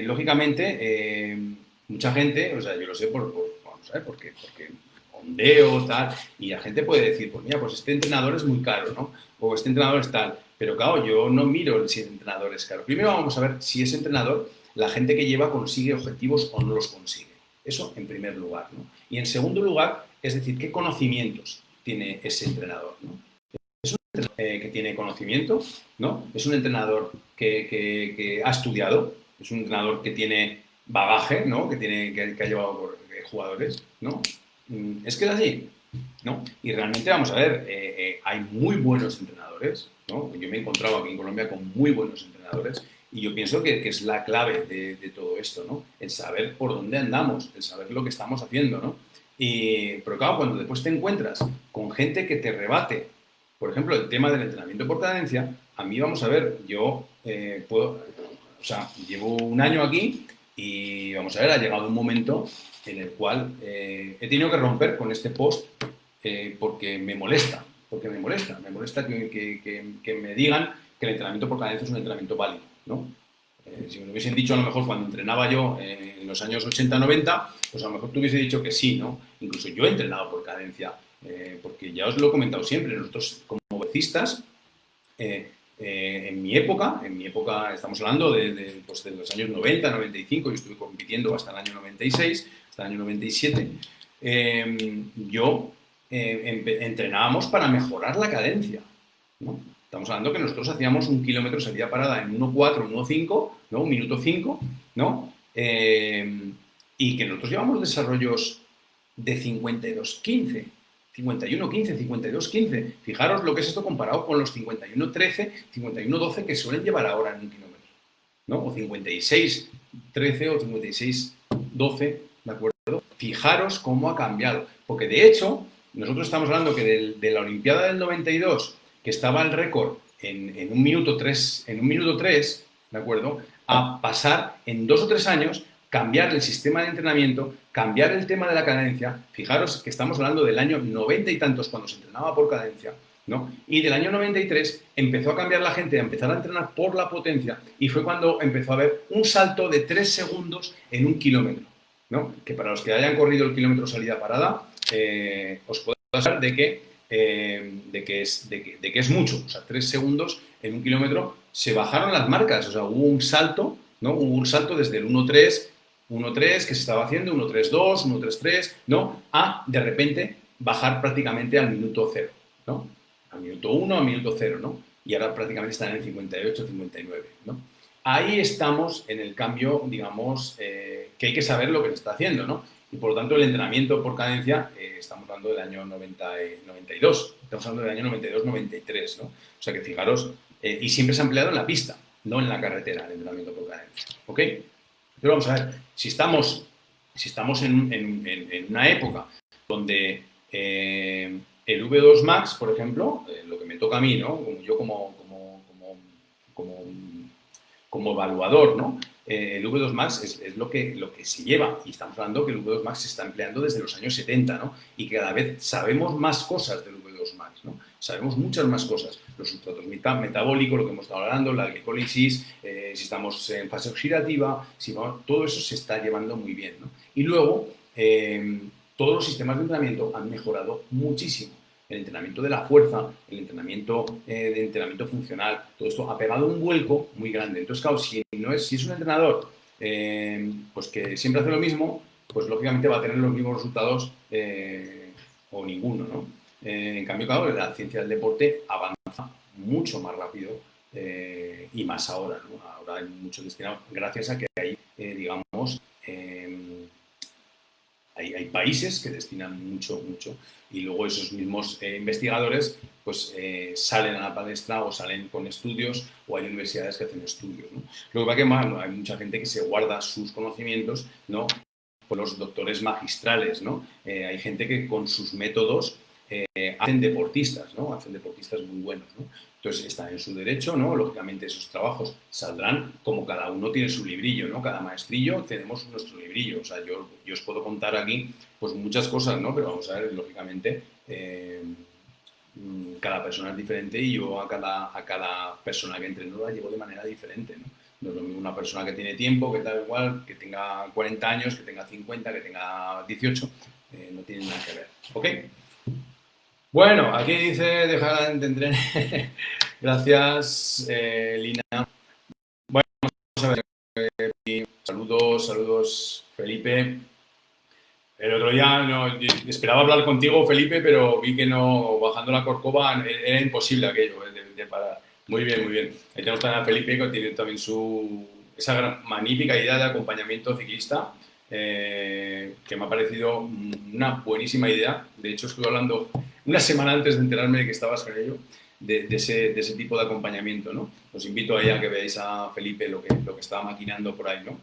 Lógicamente, mucha gente, o sea, yo lo sé vamos a ver, porque ondeo, tal, y la gente puede decir, pues mira, pues este entrenador es muy caro, ¿no? O este entrenador es tal. Pero claro, yo no miro si el entrenador es caro. Primero vamos a ver si ese entrenador, la gente que lleva, consigue objetivos o no los consigue. Eso en primer lugar, ¿no? Y en segundo lugar, es decir, qué conocimientos tiene ese entrenador, ¿no? Que tiene conocimiento, ¿no? Es un entrenador que ha estudiado, es un entrenador que tiene bagaje, ¿no? Que ha llevado por jugadores, ¿no? Es que es así, ¿no? Y realmente, vamos a ver, hay muy buenos entrenadores, ¿no? Yo me he encontrado aquí en Colombia con muy buenos entrenadores y yo pienso que es la clave de todo esto, ¿no? El saber por dónde andamos, el saber lo que estamos haciendo, ¿no? Pero claro, cuando después te encuentras con gente que te rebate, por ejemplo, el tema del entrenamiento por cadencia, a mí, vamos a ver, yo o sea, llevo un año aquí y, vamos a ver, ha llegado un momento en el cual he tenido que romper con este post porque me molesta, me molesta que me digan que el entrenamiento por cadencia es un entrenamiento válido, ¿no? Si me lo hubiesen dicho a lo mejor cuando entrenaba yo en los años 80-90, pues a lo mejor te hubiese dicho que sí, ¿no? Incluso yo he entrenado por cadencia, porque ya os lo he comentado siempre, nosotros como vecistas, en mi época, estamos hablando pues de los años 90, 95, yo estuve compitiendo hasta el año 96, hasta el año 97, entrenábamos para mejorar la cadencia, ¿no? Estamos hablando que nosotros hacíamos 1 kilómetro salida parada en 1.4, 1.5, ¿no? 1 minuto 5, ¿no? Y que nosotros llevamos desarrollos de 52.15, 51.15, 52.15. Fijaros lo que es esto comparado con los 51.13, 51.12 que suelen llevar ahora en 1 kilómetro, ¿no? O 56.13 o 56.12, ¿de acuerdo? Fijaros cómo ha cambiado. Porque de hecho, nosotros estamos hablando que de la Olimpiada del 92, que estaba el récord en 1 minuto 3, ¿de acuerdo? A pasar en 2 o 3 años, cambiar el sistema de entrenamiento, cambiar el tema de la cadencia. Fijaros que estamos hablando del año 90 y tantos, cuando se entrenaba por cadencia, ¿no? Y del año 93 empezó a cambiar la gente, a empezar a entrenar por la potencia, y fue cuando empezó a haber un salto de 3 segundos en 1 kilómetro, ¿no? Que para los que hayan corrido el kilómetro salida parada, os puedo hablar de que es mucho. O sea, 3 segundos en 1 kilómetro se bajaron las marcas. O sea, hubo un salto, ¿no? Hubo un salto desde el 1.3 que se estaba haciendo, 1.32, 1.33, ¿no? A, de repente, bajar prácticamente al minuto 0, ¿no? Al minuto 1, al minuto 0, ¿no? Y ahora prácticamente están en 58, 59, ¿no? Ahí estamos en el cambio, digamos, que hay que saber lo que se está haciendo, ¿no? Y por lo tanto el entrenamiento por cadencia, estamos hablando del año 92, estamos hablando del año 92-93, ¿no? O sea que fijaros, y siempre se ha empleado en la pista, no en la carretera, el entrenamiento por cadencia, ¿ok? Pero vamos a ver, si estamos en una época donde el V2 Max, por ejemplo, lo que me toca a mí, ¿no? Como evaluador, ¿no? El V2 Max es lo que se lleva, y estamos hablando que el V2 Max se está empleando desde los años 70, ¿no? Y que cada vez sabemos más cosas del V2 Max, ¿no? Sabemos muchas más cosas. Los sustratos metabólicos, lo que hemos estado hablando, la glicólisis, si estamos en fase oxidativa, todo eso se está llevando muy bien, ¿no? Y luego, todos los sistemas de entrenamiento han mejorado muchísimo. El entrenamiento de la fuerza, el entrenamiento de entrenamiento funcional, todo esto ha pegado un vuelco muy grande. Entonces, claro, si es un entrenador pues que siempre hace lo mismo, pues lógicamente va a tener los mismos resultados o ninguno, ¿no? En cambio, claro, la ciencia del deporte avanza mucho más rápido y más ahora, ¿no? Ahora hay mucho destinado, gracias a que hay, digamos, hay países que destinan mucho, y luego esos mismos investigadores pues salen a la palestra o salen con estudios, o hay universidades que hacen estudios, ¿no? Lo que pasa es que bueno, hay mucha gente que se guarda sus conocimientos, ¿no? Por los doctores magistrales, ¿no? Hay gente que con sus métodos hacen deportistas, ¿no? Hacen deportistas muy buenos, ¿no? Entonces están en su derecho, ¿no? Lógicamente esos trabajos saldrán, como cada uno tiene su librillo, ¿no? Cada maestrillo tenemos nuestro librillo. O sea, yo os puedo contar aquí pues muchas cosas, ¿no? Pero vamos a ver, lógicamente, cada persona es diferente, y yo a cada persona que entreno la llevo de manera diferente, ¿no? No es lo mismo una persona que tiene tiempo, que tal igual, que tenga 40 años, que tenga 50, que tenga 18, no tienen nada que ver, ¿ok? Bueno, aquí dice, dejar de entender. Gracias, Lina. Bueno, vamos a ver. Saludos, saludos, Felipe. El otro día no, esperaba hablar contigo, Felipe, pero vi que no, bajando la Corcova era imposible aquello de parar. Muy bien, muy bien. Ahí tenemos también a Felipe, que tiene también esa magnífica idea de acompañamiento ciclista, que me ha parecido una buenísima idea. De hecho, estuve hablando una semana antes de enterarme de que estabas con ello, de ese tipo de acompañamiento, ¿no? Os invito ahí a que veáis a Felipe lo que estaba maquinando por ahí, ¿no?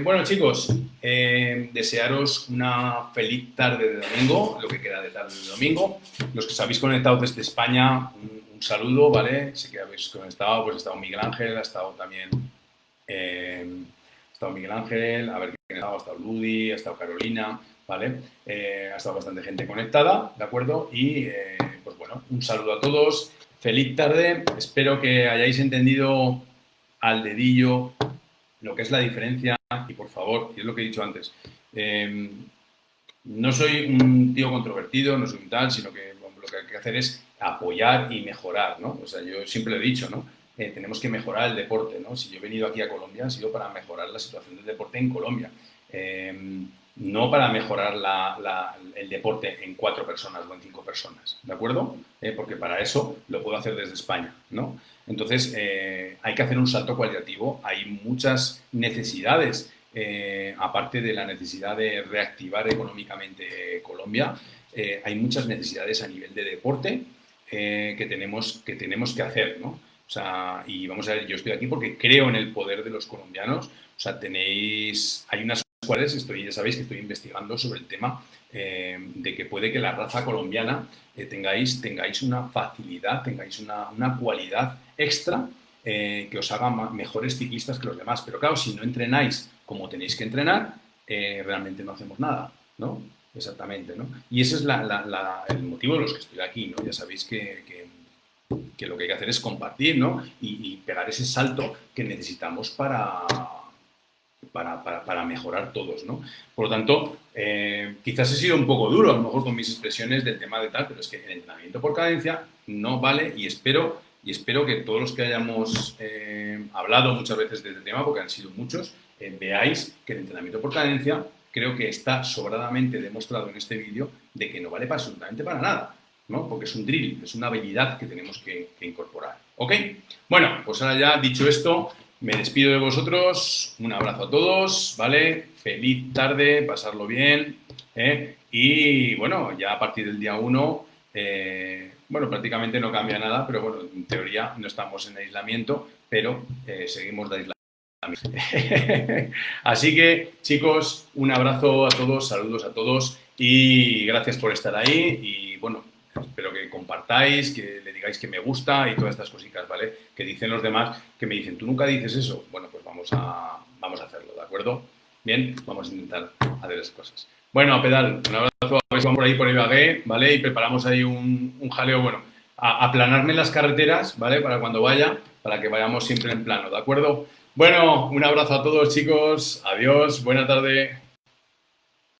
Bueno, chicos, desearos una feliz tarde de domingo, lo que queda de tarde de domingo. Los que os habéis conectado desde España, un saludo, ¿vale? Sé que habéis conectado, pues ha estado Miguel Ángel, ha estado también Miguel Ángel, a ver quién ha estado Ludi, ha estado Carolina, ¿vale? Ha estado bastante gente conectada, ¿de acuerdo? Y, pues bueno, un saludo a todos, feliz tarde, espero que hayáis entendido al dedillo lo que es la diferencia y por favor, y es lo que he dicho antes, no soy un tío controvertido, no soy un tal, sino que lo que hay que hacer es apoyar y mejorar, ¿no? O sea, yo siempre lo he dicho, ¿no? Tenemos que mejorar el deporte, ¿no? Si yo he venido aquí a Colombia ha sido para mejorar la situación del deporte en Colombia, no para mejorar el deporte en 4 personas o en 5 personas, ¿de acuerdo? Porque para eso lo puedo hacer desde España, ¿no? Entonces, hay que hacer un salto cualitativo, hay muchas necesidades, aparte de la necesidad de reactivar económicamente Colombia, hay muchas necesidades a nivel de deporte que tenemos que hacer, ¿no? O sea, y vamos a ver, yo estoy aquí porque creo en el poder de los colombianos. O sea, hay unas cuales ya sabéis que estoy investigando sobre el tema de que puede que la raza colombiana tengáis una facilidad, tengáis una cualidad extra que os haga mejores ciclistas que los demás. Pero claro, si no entrenáis como tenéis que entrenar, realmente no hacemos nada, ¿no? Exactamente, ¿no? Y ese es el motivo de los que estoy aquí, ¿no? Ya sabéis que lo que hay que hacer es compartir, ¿no? Y pegar ese salto que necesitamos para mejorar todos, ¿no? Por lo tanto, quizás he sido un poco duro, a lo mejor con mis expresiones del tema de tal, pero es que el entrenamiento por cadencia no vale y espero que todos los que hayamos hablado muchas veces de este tema, porque han sido muchos, veáis que el entrenamiento por cadencia creo que está sobradamente demostrado en este vídeo de que no vale absolutamente para nada, ¿no? Porque es un drill, es una habilidad que tenemos que incorporar, ¿ok? Bueno, pues ahora ya dicho esto, me despido de vosotros, un abrazo a todos, ¿vale? Feliz tarde, pasarlo bien, y bueno, ya a partir del día 1, bueno, prácticamente no cambia nada, pero bueno, en teoría no estamos en aislamiento, pero seguimos de aislamiento. Así que, chicos, un abrazo a todos, saludos a todos y gracias por estar ahí y bueno, espero que compartáis, que le digáis que me gusta y todas estas cositas, ¿vale? Que dicen los demás, que me dicen, tú nunca dices eso. Bueno, pues vamos a hacerlo, ¿de acuerdo? Bien, vamos a intentar hacer esas cosas. Bueno, a pedal, un abrazo, a ver si vamos por ahí por Ibagué, ¿vale? Y preparamos ahí un jaleo, bueno, a aplanarme las carreteras, ¿vale? Para cuando vaya, para que vayamos siempre en plano, ¿de acuerdo? Bueno, un abrazo a todos, chicos. Adiós, buena tarde.